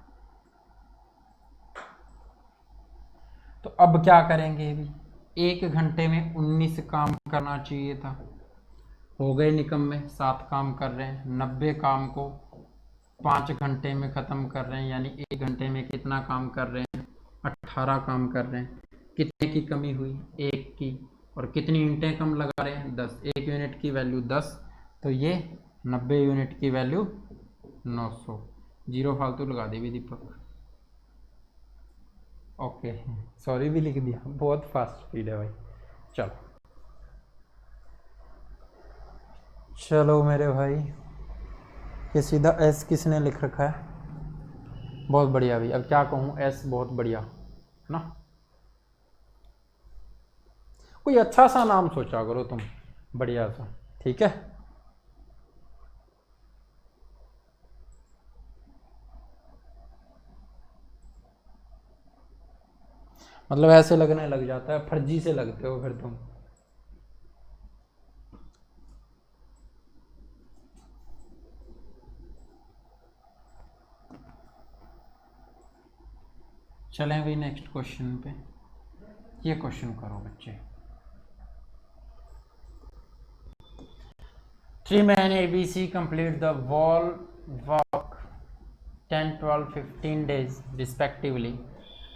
तो अब क्या करेंगे? भी 1 घंटे में 19 काम करना चाहिए था, हो गए निकम्मे, 7 काम कर रहे हैं। 90 काम को 5 घंटे में ख़त्म कर रहे हैं, यानी 1 घंटे में कितना काम कर रहे हैं? 18 काम कर रहे हैं। कितने की कमी हुई? 1 की। और कितनी यूनिटें कम लगा रहे हैं? 10। 1 यूनिट की वैल्यू 10, तो ये 90 यूनिट की वैल्यू 900। जीरो फालतू लगा दी भी दीपक। ओके, सॉरी भी लिख दिया, बहुत फास्ट स्पीड है भाई। चलो मेरे भाई, ये सीधा एस किसने लिख रखा है? बहुत बढ़िया भाई। अब क्या कहूँ, एस बहुत बढ़िया ना। कोई अच्छा सा नाम सोचा करो तुम, बढ़िया सा। ठीक है, मतलब ऐसे लगने लग जाता है, फर्जी से लगते हो फिर तुम। चलें भाई नेक्स्ट क्वेश्चन पे। ये क्वेश्चन करो बच्चे। 3 men ABC complete the wall walk 10, 12, 15 days respectively।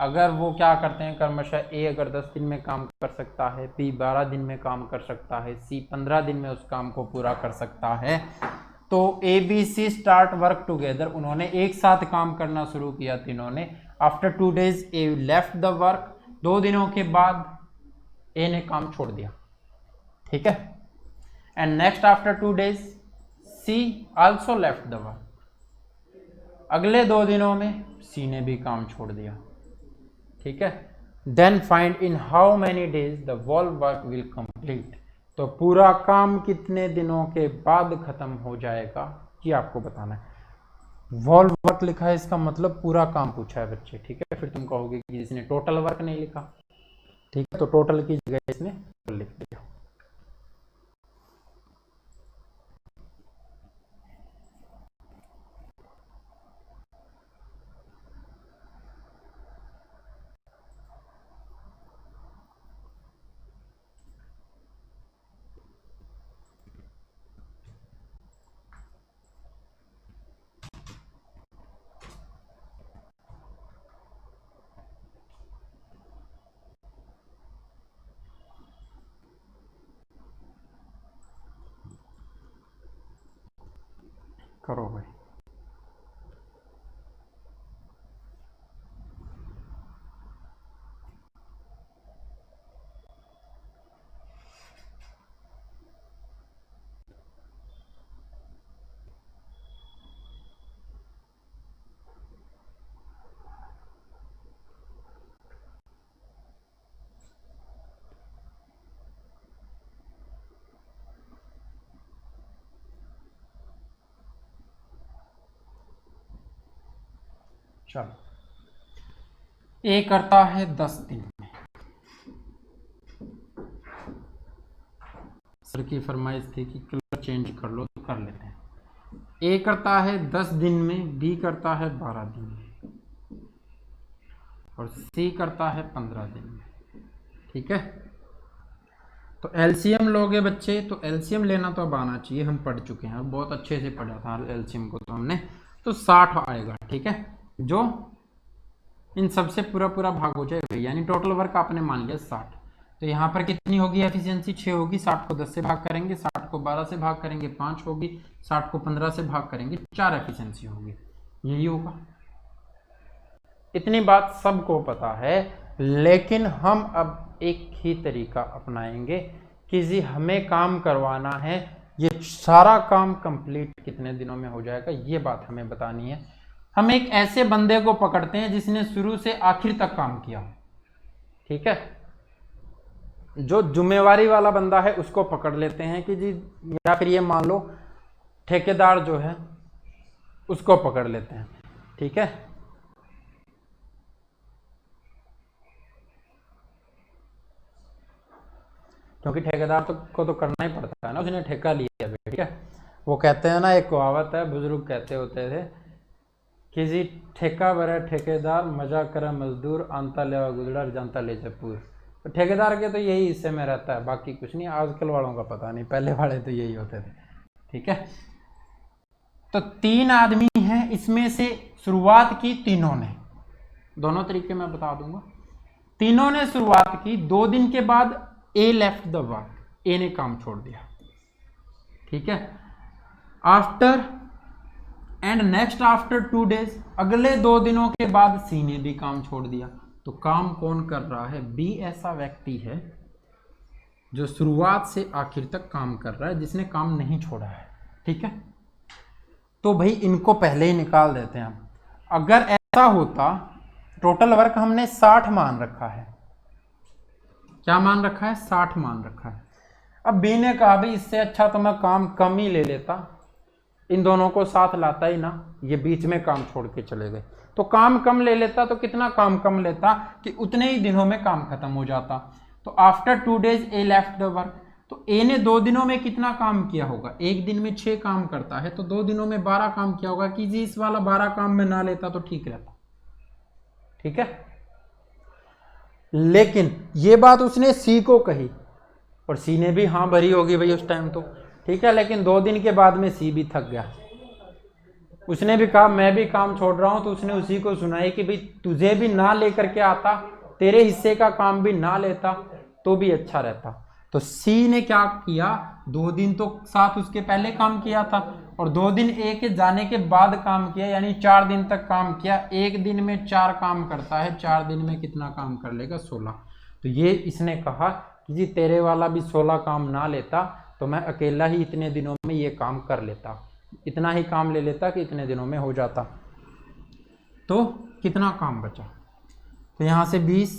अगर वो क्या करते हैं क्रमशः, ए अगर 10 दिन में काम कर सकता है, बी 12 दिन में काम कर सकता है, सी 15 दिन में उस काम को पूरा कर सकता है, तो A B C start work together. उन्होंने एक साथ काम करना शुरू किया तीनों ने। After 2 days A left the work. 2 दिनों के बाद ए ने काम छोड़ दिया। ठीक है, and next after 2 days C also left the work. अगले 2 दिनों में सी ने भी काम छोड़ दिया। ठीक है, then find in how many days the wall work will complete. तो पूरा काम कितने दिनों के बाद खत्म हो जाएगा, ये आपको बताना है। वॉल वर्क लिखा है, इसका मतलब पूरा काम पूछा है बच्चे। ठीक है, फिर तुम कहोगे कि इसने टोटल वर्क नहीं लिखा। ठीक है, तो टोटल की जगह इसने लिख दिया। करो भाई। चलो, ए करता है 10 दिन में। सर की फरमाइश थी कि कलर चेंज कर लो, तो कर लेते हैं। ए करता है 10 दिन में, बी करता है 12 दिन में, और सी करता है 15 दिन में। ठीक है, तो एलसीएम लोगे बच्चे, तो एलसीएम लेना तो अब आना चाहिए, हम पढ़ चुके हैं, बहुत अच्छे से पढ़ा था एलसीएम को तो हमने। तो 60 आएगा। ठीक है, जो इन सबसे पूरा पूरा भाग हो जाए, यानी टोटल वर्क आपने मान लिया 60। तो यहाँ पर कितनी होगी एफिशिएंसी? 6 होगी। 60 को 10 से भाग करेंगे, 60 को 12 से भाग करेंगे, 5 होगी। 60 को 15 से भाग करेंगे, 4 एफिशिएंसी होगी। यही होगा। इतनी बात सबको पता है, लेकिन हम अब एक ही तरीका अपनाएंगे कि जी हमें काम करवाना है, ये सारा काम कंप्लीट कितने दिनों में हो जाएगा, ये बात हमें बतानी है। हम एक ऐसे बंदे को पकड़ते हैं जिसने शुरू से आखिर तक काम किया। ठीक है। जो जिम्मेवारी वाला बंदा है उसको पकड़ लेते हैं कि जी, या फिर ये मान लो ठेकेदार जो है उसको पकड़ लेते हैं, ठीक है। क्योंकि ठेकेदार को तो करना ही पड़ता है ना, उसने ठेका लिया है, ठीक है। वो कहते हैं ना, एक कहावत है, बुजुर्ग कहते होते थे कि जी ठेका भरे ठेकेदार, मजा करे मजदूर, आंता लेवा गुजरा जानता ले जपूर। तो ठेकेदार के तो यही हिस्से में रहता है, बाकी कुछ नहीं। आजकल वालों का पता नहीं, पहले वाले तो यही होते थे, ठीक है। तो 3 आदमी हैं, इसमें से शुरुआत की तीनों ने, दोनों तरीके मैं बता दूंगा। तीनों ने शुरुआत की, 2 दिन के बाद ए लेफ्ट द वर्क, ए ने काम छोड़ दिया, ठीक है। After and next after 2 days, अगले 2 दिनों के बाद सी ने भी काम छोड़ दिया। तो काम कौन कर रहा है? बी ऐसा व्यक्ति है जो शुरुआत से आखिर तक काम कर रहा है, जिसने काम नहीं छोड़ा है, ठीक है। तो भाई इनको पहले ही निकाल देते हैं हम। अगर ऐसा होता, टोटल वर्क हमने 60 मान रखा है, क्या मान रखा है? 60 मान रखा है। अब बी ने कहा भाई इससे अच्छा तो मैं काम कम ही ले लेता, इन दोनों को साथ लाता ही ना, ये बीच में काम छोड़ के चले गए। तो काम कम ले लेता, तो कितना काम कम लेता कि उतने ही दिनों में काम खत्म हो जाता। तो after 2 days A left the work, तो ए ने 2 दिनों में कितना काम किया होगा? एक दिन में 6 काम करता है, तो 2 दिनों में 12 काम किया होगा कि जी इस वाला 12 काम में ना लेता तो ठीक रहता, ठीक है। लेकिन ये बात उसने सी को कही, और सी ने भी हाँ भरी होगी भाई उस टाइम तो, ठीक है। लेकिन 2 दिन के बाद में सी भी थक गया, उसने भी कहा मैं भी काम छोड़ रहा हूं। तो उसने उसी को सुनाई कि भाई तुझे भी ना लेकर के आता, तेरे हिस्से का काम भी ना लेता तो भी अच्छा रहता। तो सी ने क्या किया, 2 दिन तो साथ उसके पहले काम किया था, और 2 दिन ए के जाने के बाद काम किया, यानी 4 दिन तक काम किया। एक दिन में 4 काम करता है, 4 दिन में कितना काम कर लेगा? 16। तो ये इसने कहा कि जी तेरे वाला भी 16 काम ना लेता तो मैं अकेला ही इतने दिनों में ये काम कर लेता, इतना ही काम ले लेता कि इतने दिनों में हो जाता। तो कितना काम बचा? तो यहाँ से 20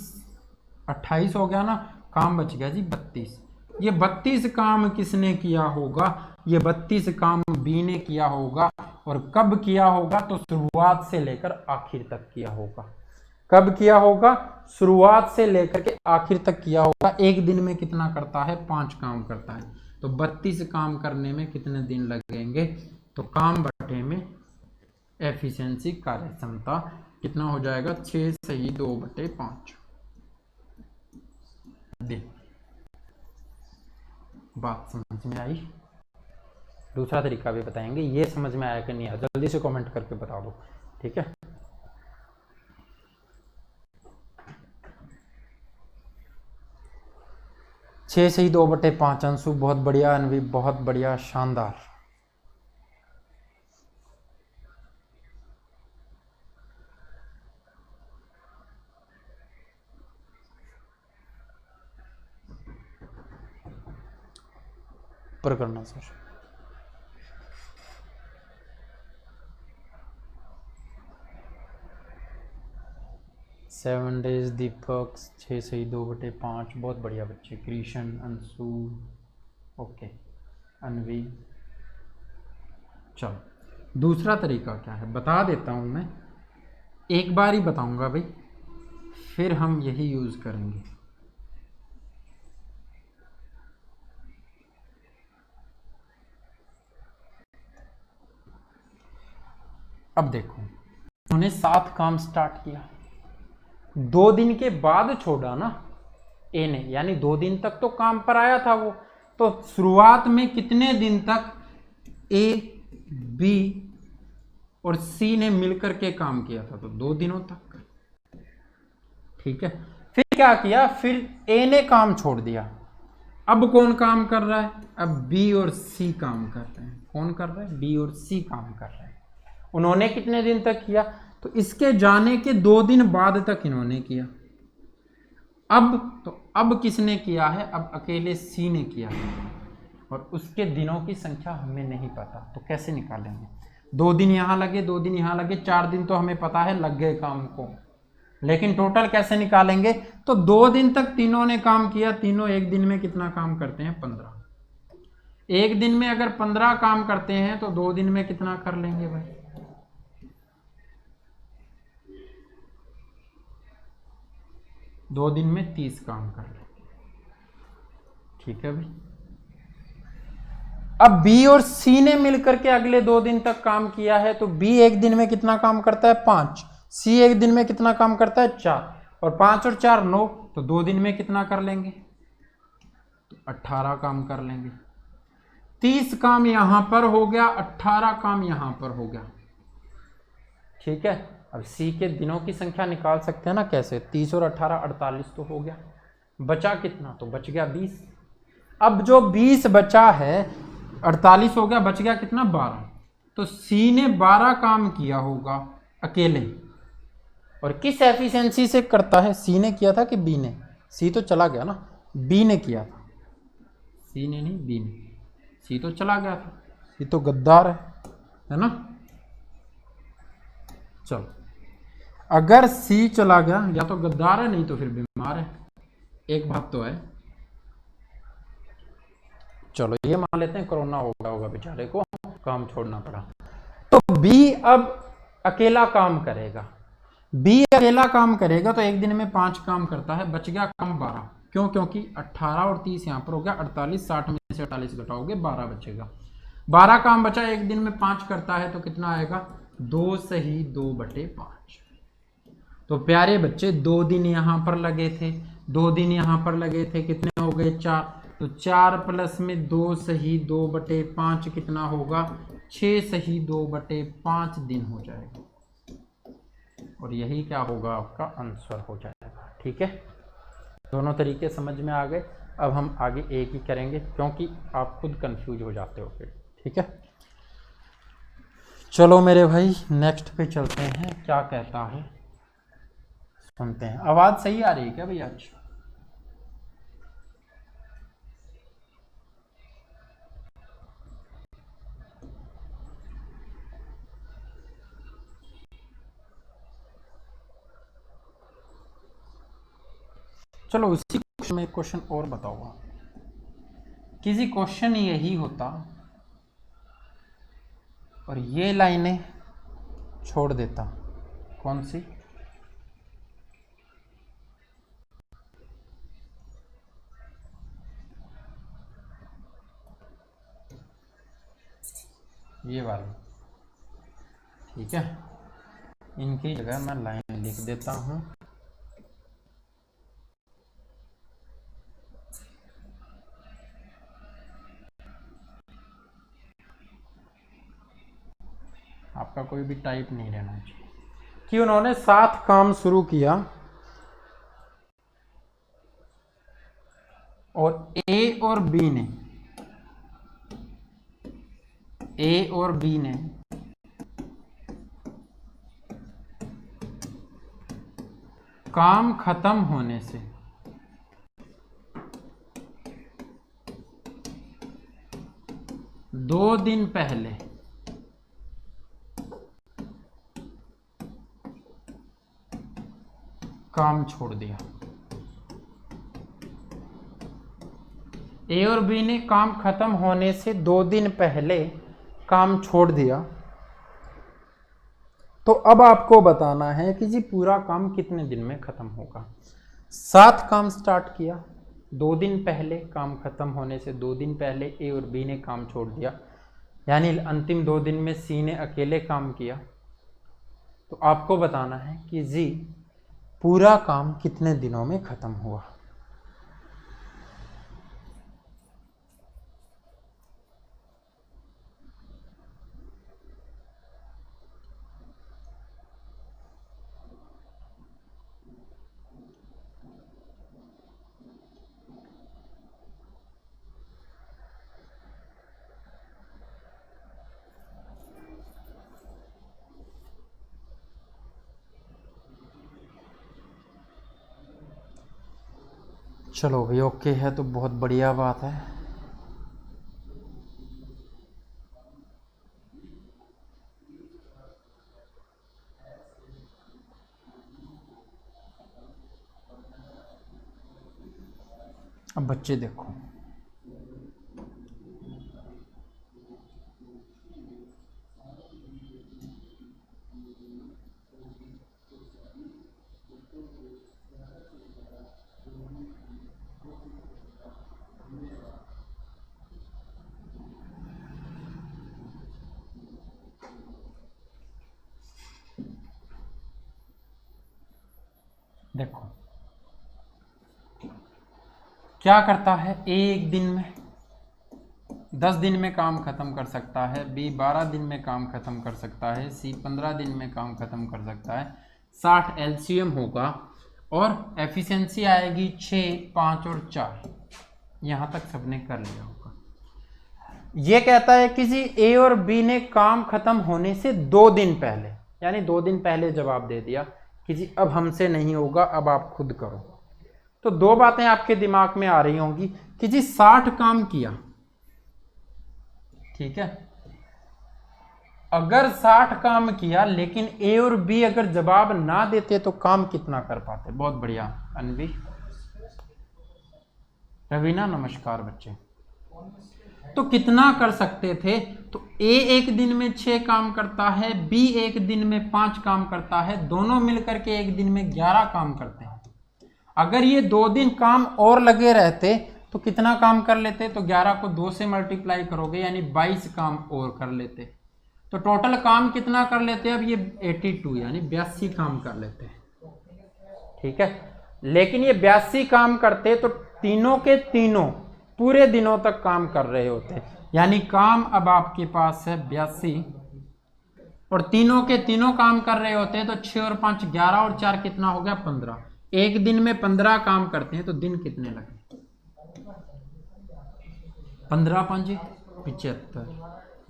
28 हो गया ना, काम बच गया जी 32। ये 32 काम किसने किया होगा? ये 32 काम बी ने किया होगा। और कब किया होगा? तो शुरुआत से लेकर आखिर तक किया होगा। कब किया होगा? शुरुआत से लेकर के आखिर तक किया होगा। एक दिन में कितना करता है? 5 काम करता है। तो 32 काम करने में कितने दिन लगेंगे? तो काम बटे में एफिशिएंसी, कार्य क्षमता, कितना हो जाएगा? 6 सही 2/5। बात समझ में आई? दूसरा तरीका भी बताएंगे, ये समझ में आया कि नहीं आया जल्दी से कमेंट करके बता दो, ठीक है। छः सही 2/5 अंशु, बहुत बढ़िया अनवी, बहुत बढ़िया, शानदार। पर करना सर। सेवन डेज दीपक, 6 सही 2/5, बहुत बढ़िया बच्चे। कृष्ण, अंशु, ओके, अनवी। चलो दूसरा तरीका क्या है बता देता हूँ मैं, एक बार ही बताऊंगा भाई, फिर हम यही यूज करेंगे। अब देखो, उन्होंने 7 काम स्टार्ट किया, 2 दिन के बाद छोड़ा ना ए ने, यानी 2 दिन तक तो काम पर आया था वो। तो शुरुआत में कितने दिन तक ए, बी और सी ने मिलकर के काम किया था? तो 2 दिनों तक, ठीक है। फिर क्या किया? फिर ए ने काम छोड़ दिया। अब कौन काम कर रहा है? अब बी और सी काम कर रहे हैं। कौन कर रहा है? बी और सी काम कर रहे हैं। उन्होंने कितने दिन तक किया? तो इसके जाने के 2 दिन बाद तक इन्होंने किया। अब किसने किया है? अब अकेले सी ने किया है, और उसके दिनों की संख्या हमें नहीं पता, तो कैसे निकालेंगे? 2 दिन यहाँ लगे, 2 दिन यहाँ लगे, 4 दिन तो हमें पता है लग गए काम को, लेकिन टोटल कैसे निकालेंगे? तो 2 दिन तक तीनों ने काम किया, तीनों एक दिन में कितना काम करते हैं? 15। एक दिन में अगर 15 काम करते हैं तो 2 दिन में कितना कर लेंगे भाई? 2 दिन में 30 काम कर लेंगे। ठीक है भाई। अब बी और सी ने मिलकर के अगले 2 दिन तक काम किया है, तो बी एक दिन में कितना काम करता है? 5। सी एक दिन में कितना काम करता है? 4। और 5 और 4 9, तो 2 दिन में कितना कर लेंगे? तो 18 काम कर लेंगे। 30 काम यहां पर हो गया, 18 काम यहां पर हो गया। ठीक है। अब सी के दिनों की संख्या निकाल सकते हैं ना, कैसे? 30 और 18 48 तो हो गया। बचा कितना? तो बच गया 20। अब जो 20 बचा है, 48 हो गया, बच गया कितना? 12। तो सी ने 12 काम किया होगा अकेले। और किस एफिशिएंसी से करता है? सी ने किया था कि बी ने? सी तो चला गया ना, बी ने किया था। सी ने नहीं, बी ने। सी तो चला गया था, सी तो गद्दार है ना। चलो, अगर सी चला गया, या तो गद्दार है नहीं तो फिर बीमार है, एक बात तो है। चलो ये मान लेते हैं कोरोना हो गया होगा बेचारे को, काम छोड़ना पड़ा। तो बी अब अकेला काम करेगा। बी अकेला काम करेगा तो एक दिन में 5 काम करता है, बच गया काम 12। क्यों? क्योंकि 18 और 30 यहां पर हो गया, 48, 60 में से 48 घटाओगे 12 बचेगा। 12 काम बचा, एक दिन में 5 करता है, तो कितना आएगा? 2 सही 2/5। तो प्यारे बच्चे 2 दिन यहां पर लगे थे, 2 दिन यहां पर लगे थे, कितने हो गए? 4। तो 4 प्लस में 2 सही 2/5 कितना होगा? 6 सही 2/5 दिन हो जाएगा। और यही क्या होगा? आपका आंसर हो जाएगा। ठीक है, दोनों तरीके समझ में आ गए। अब हम आगे एक ही करेंगे, क्योंकि आप खुद कंफ्यूज हो जाते हो फिर। ठीक है, चलो मेरे भाई नेक्स्ट पे चलते हैं, क्या कहता है सुनते हैं। आवाज़ सही आ रही है क्या भैया? आज चलो उसी में क्वेश्चन और बताओ। किसी क्वेश्चन यही होता और ये लाइनें छोड़ देता, कौन सी? ये वाली। ठीक है, इनकी जगह मैं लाइन लिख देता हूं। आपका कोई भी टाइप नहीं रहना चाहिए कि उन्होंने 7 काम शुरू किया और ए और बी ने काम खत्म होने से 2 दिन पहले काम छोड़ दिया। ए और बी ने काम खत्म होने से 2 दिन पहले काम छोड़ दिया। तो अब आपको बताना है कि जी पूरा काम कितने दिन में खत्म होगा। 7 काम स्टार्ट किया, 2 दिन पहले काम खत्म होने से 2 दिन पहले ए और बी ने काम छोड़ दिया, यानी अंतिम 2 दिन में सी ने अकेले काम किया। तो आपको बताना है कि जी पूरा काम कितने दिनों में खत्म हुआ। चलो भाई ओके है, तो बहुत बढ़िया बात है। अब बच्चे देखो, देखो क्या करता है, एक दिन में 10 दिन में काम खत्म कर सकता है, बी 12 दिन में काम खत्म कर सकता है, सी 15 दिन में काम खत्म कर सकता है। 60 एलसीएम होगा और एफिशिएंसी आएगी 6, 5 और 4। यहाँ तक सबने कर लिया होगा। ये कहता है किसी ए और बी ने काम खत्म होने से 2 दिन पहले, यानी 2 दिन पहले जवाब दे दिया कि जी अब हमसे नहीं होगा, अब आप खुद करो। तो 2 बातें आपके दिमाग में आ रही होंगी कि जी 60 काम किया, ठीक है, अगर 60 काम किया लेकिन ए और बी अगर जवाब ना देते तो काम कितना कर पाते। बहुत बढ़िया अनवी, रवीना नमस्कार बच्चे। तो कितना कर सकते थे, तो ए एक दिन में 6 काम करता है, बी एक दिन में 5 काम करता है, दोनों मिलकर के एक दिन में 11 काम करते हैं। अगर ये 2 दिन काम और लगे रहते तो कितना काम कर लेते, तो 11 को 2 से मल्टीप्लाई करोगे यानी 22 काम और कर लेते। तो टोटल काम कितना कर लेते हैं, अब ये 82 यानी 82 काम कर लेते हैं, ठीक है। लेकिन ये 82 काम करते तो तीनों के तीनों पूरे दिनों तक काम कर रहे होते, यानी काम अब आपके पास है 82 और तीनों के तीनों काम कर रहे होते हैं। तो 6 और 5 11 और 4 कितना हो गया 15। एक दिन में 15 काम करते हैं तो दिन कितने लगे, 15 5 75,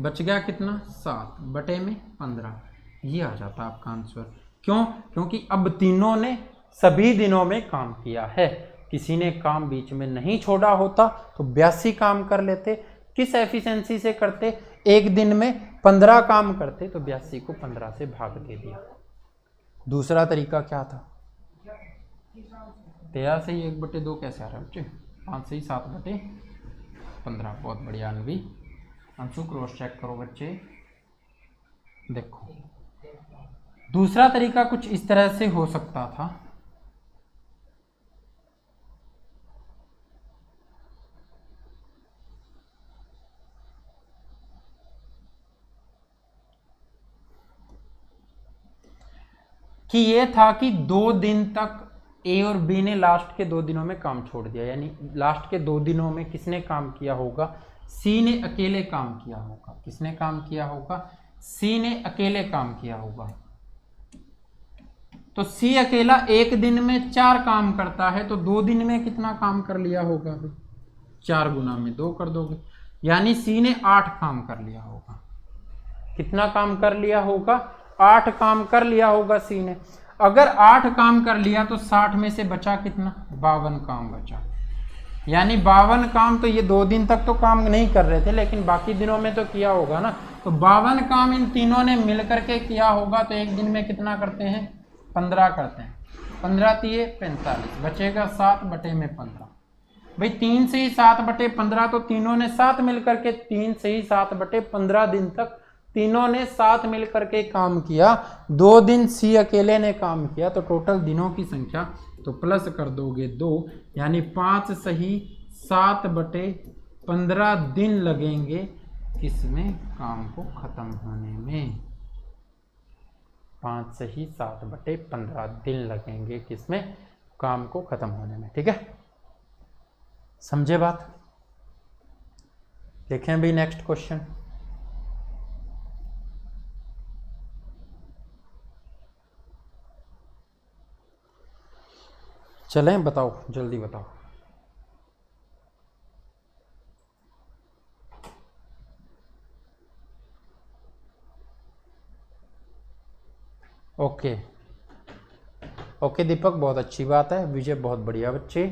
बच गया कितना 7 बटे में 15। ये आ जाता आपका आंसर। क्यों, क्योंकि अब तीनों ने सभी दिनों में काम किया है, किसी ने काम बीच में नहीं छोड़ा होता तो 82 काम कर लेते। किस एफिशिएंसी से करते, एक दिन में 15 काम करते तो 82 को 15 से भाग दे दिया। दूसरा तरीका क्या था, 13 से ही 1/2 कैसे आ रहा है बच्चे, 5 से ही 7/15। बहुत बढ़िया अनवी, अंशु क्रॉस चेक करो बच्चे। देखो दूसरा तरीका कुछ इस तरह से हो सकता था, कि ये था कि 2 दिन तक ए और बी ने लास्ट के 2 दिनों में काम छोड़ दिया, यानी लास्ट के 2 दिनों में किसने काम किया होगा, सी ने अकेले काम किया होगा। किसने काम किया होगा, सी ने अकेले काम किया होगा। तो सी अकेला एक दिन में 4 काम करता है तो 2 दिन में कितना काम कर लिया होगा, 4 गुना में 2 कर दोगे, यानी सी ने 8 काम कर लिया होगा। कितना काम कर लिया होगा, 8 काम कर लिया होगा सी ने। अगर 8 काम कर लिया तो 60 में से बचा कितना, 52 काम बचा। यानी 52 काम, तो ये 2 दिन तक तो काम नहीं कर रहे थे लेकिन बाकी दिनों में तो किया होगा ना। तो 52 काम इन तीनों ने मिलकर के किया होगा। तो एक दिन में कितना करते हैं, 15 करते हैं। 15 तिये 45, बचेगा 7 बटे में 15। भाई 3 से ही 7 बटे 15, तो तीनों ने साथ मिलकर के 3 से ही 7 बटे 15 दिन तक तीनों ने साथ मिलकर के काम किया। 2 दिन सी अकेले ने काम किया। तो टोटल दिनों की संख्या तो प्लस कर दोगे 2, यानी 5 सही 7 बटे 15 दिन लगेंगे किसमें, काम को खत्म होने में। 5 सही 7 बटे 15 दिन लगेंगे किसमें, काम को खत्म होने में। ठीक है, समझे बात। देखें भी नेक्स्ट क्वेश्चन। चलें, बताओ जल्दी बताओ। ओके ओके दीपक, बहुत अच्छी बात है। विजय बहुत बढ़िया बच्चे।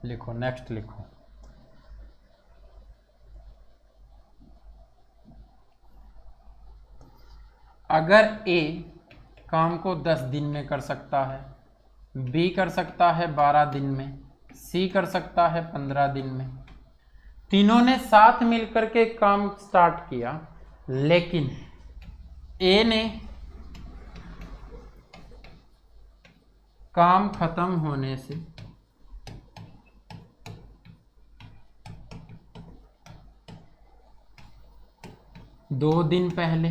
लिखो, नेक्स्ट लिखो। अगर ए काम को 10 दिन में कर सकता है, बी कर सकता है 12 दिन में, सी कर सकता है 15 दिन में, तीनों ने साथ मिलकर के काम स्टार्ट किया, लेकिन ए ने काम खत्म होने से 2 दिन पहले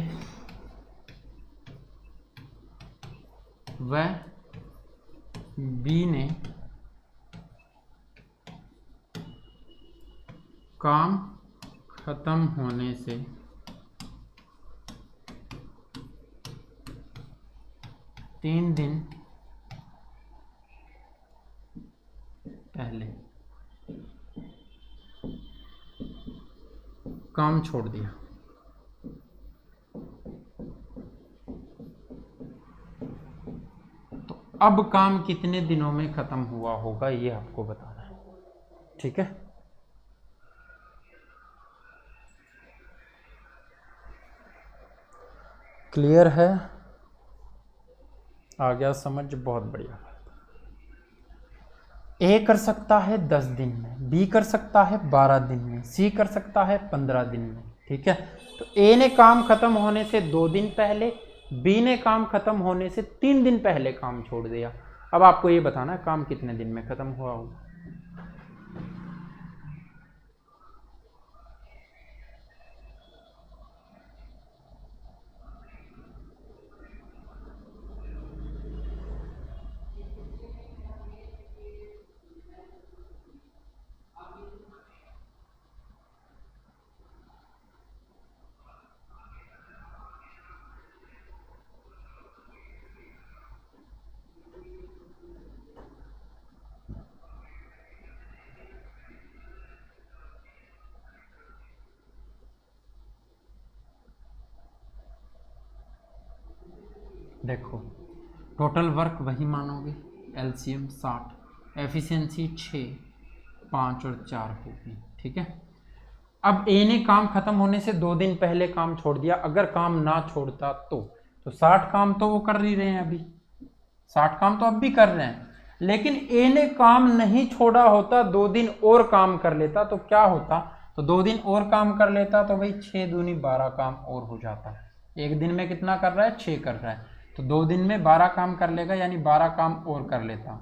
वह बी ने काम खत्म होने से 3 दिन पहले काम छोड़ दिया। तो अब काम कितने दिनों में खत्म हुआ होगा ये आपको बताना है, ठीक है। क्लियर है, आ गया समझ, बहुत बढ़िया। ए कर सकता है 10 दिन में, बी कर सकता है 12 दिन में, सी कर सकता है 15 दिन में, ठीक है। तो ए ने काम खत्म होने से 2 दिन पहले, बी ने काम खत्म होने से 3 दिन पहले काम छोड़ दिया। अब आपको ये बताना है काम कितने दिन में खत्म हुआ होगा। देखो, टोटल वर्क वही मानोगे, एलसीएम 60, एफिशिएंसी 6, 5 और 4 होगी, ठीक है। अब ए ने काम खत्म होने से 2 दिन पहले काम छोड़ दिया। अगर काम ना छोड़ता तो 60 काम तो वो कर ही रहे हैं, अभी 60 काम तो अब भी कर रहे हैं, लेकिन ए ने काम नहीं छोड़ा होता, 2 दिन और काम कर लेता तो क्या होता। तो 2 दिन और काम कर लेता तो भाई 6 दूनी 12 काम और हो जाता। एक दिन में कितना कर रहा है, 6 कर रहा है, तो 2 दिन में 12 काम कर लेगा, यानी 12 काम और कर लेता।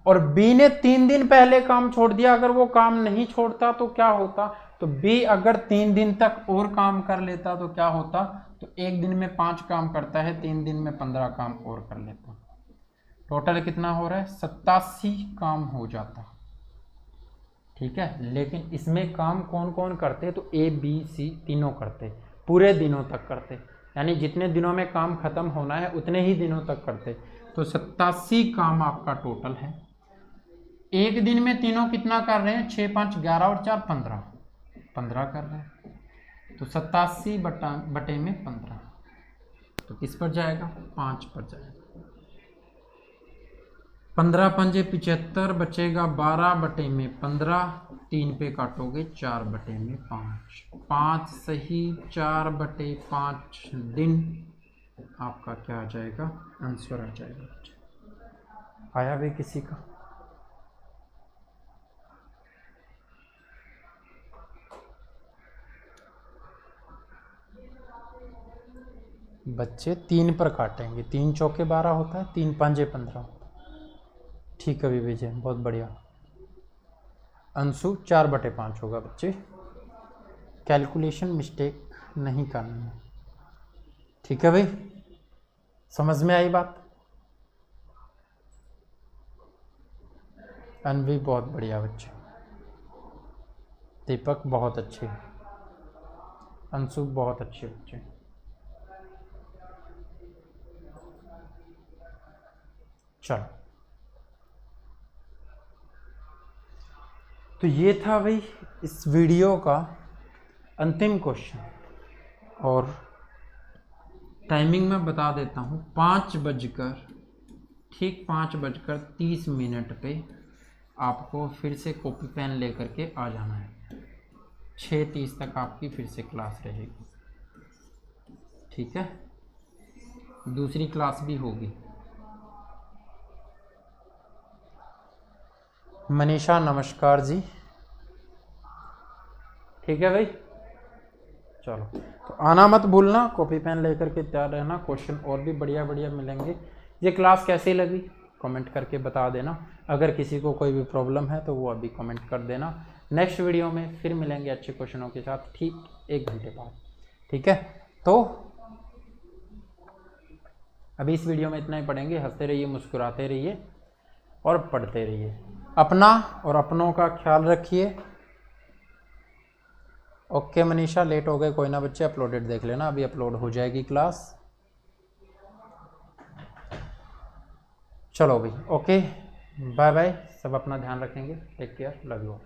और बी ने 3 दिन पहले काम छोड़ दिया, अगर वो काम नहीं छोड़ता तो क्या होता। तो बी अगर 3 दिन तक और काम कर लेता तो क्या होता। तो एक दिन में 5 काम करता है, 3 दिन में 15 काम और कर लेता। टोटल कितना हो रहा है, 87 काम हो जाता, ठीक है। लेकिन इसमें काम कौन कौन करते, तो ए बी सी तीनों करते, पूरे दिनों तक करते, यानी जितने दिनों में काम खत्म होना है उतने ही दिनों तक करते। तो 87 काम आपका टोटल है। एक दिन में तीनों कितना कर रहे हैं, 6 5 11 और 4 15, 15 कर रहे हैं। तो 87 बटे में 15, तो किस पर जाएगा, 5 पर जाएगा। 15 पंजे 75, बचेगा 12 बटे में 15, 3 पे काटोगे 4 बटे में 5, 5 सही 4 बटे 5 दिन आपका क्या आ जाएगा, आंसर आ जाएगा। आया भी किसी का? बच्चे 3 पर काटेंगे, 3 चौके 12 होता है, 3 पंजे 15 होता है, ठीक है विजय, बहुत बढ़िया। अंशु 4 बटे 5 होगा बच्चे, कैलकुलेशन मिस्टेक नहीं करनी है, ठीक है भाई, समझ में आई बात। अनवी बहुत बढ़िया बच्चे, दीपक बहुत अच्छे, अंशु बहुत अच्छे बच्चे। चलो, तो ये था भाई इस वीडियो का अंतिम क्वेश्चन, और टाइमिंग मैं बता देता हूँ, 5 बजकर 30 मिनट पे आपको फिर से कॉपी पेन लेकर के आ जाना है। 6:30 तक आपकी फिर से क्लास रहेगी, ठीक है। दूसरी क्लास भी होगी। मनीषा नमस्कार जी, ठीक है भाई। चलो, तो आना मत भूलना, कॉपी पेन लेकर के तैयार रहना, क्वेश्चन और भी बढ़िया बढ़िया मिलेंगे। ये क्लास कैसी लगी कमेंट करके बता देना। अगर किसी को कोई भी प्रॉब्लम है तो वो अभी कमेंट कर देना। नेक्स्ट वीडियो में फिर मिलेंगे अच्छे क्वेश्चनों के साथ, ठीक 1 घंटे बाद, ठीक है। तो अभी इस वीडियो में इतना ही पढ़ेंगे। हंसते रहिए, मुस्कुराते रहिए और पढ़ते रहिए। अपना और अपनों का ख्याल रखिए। ओके मनीषा, लेट हो गए कोई ना बच्चे, अपलोडेड देख लेना, अभी अपलोड हो जाएगी क्लास। चलो भाई, ओके, बाय बाय। सब अपना ध्यान रखेंगे। Take care, love you.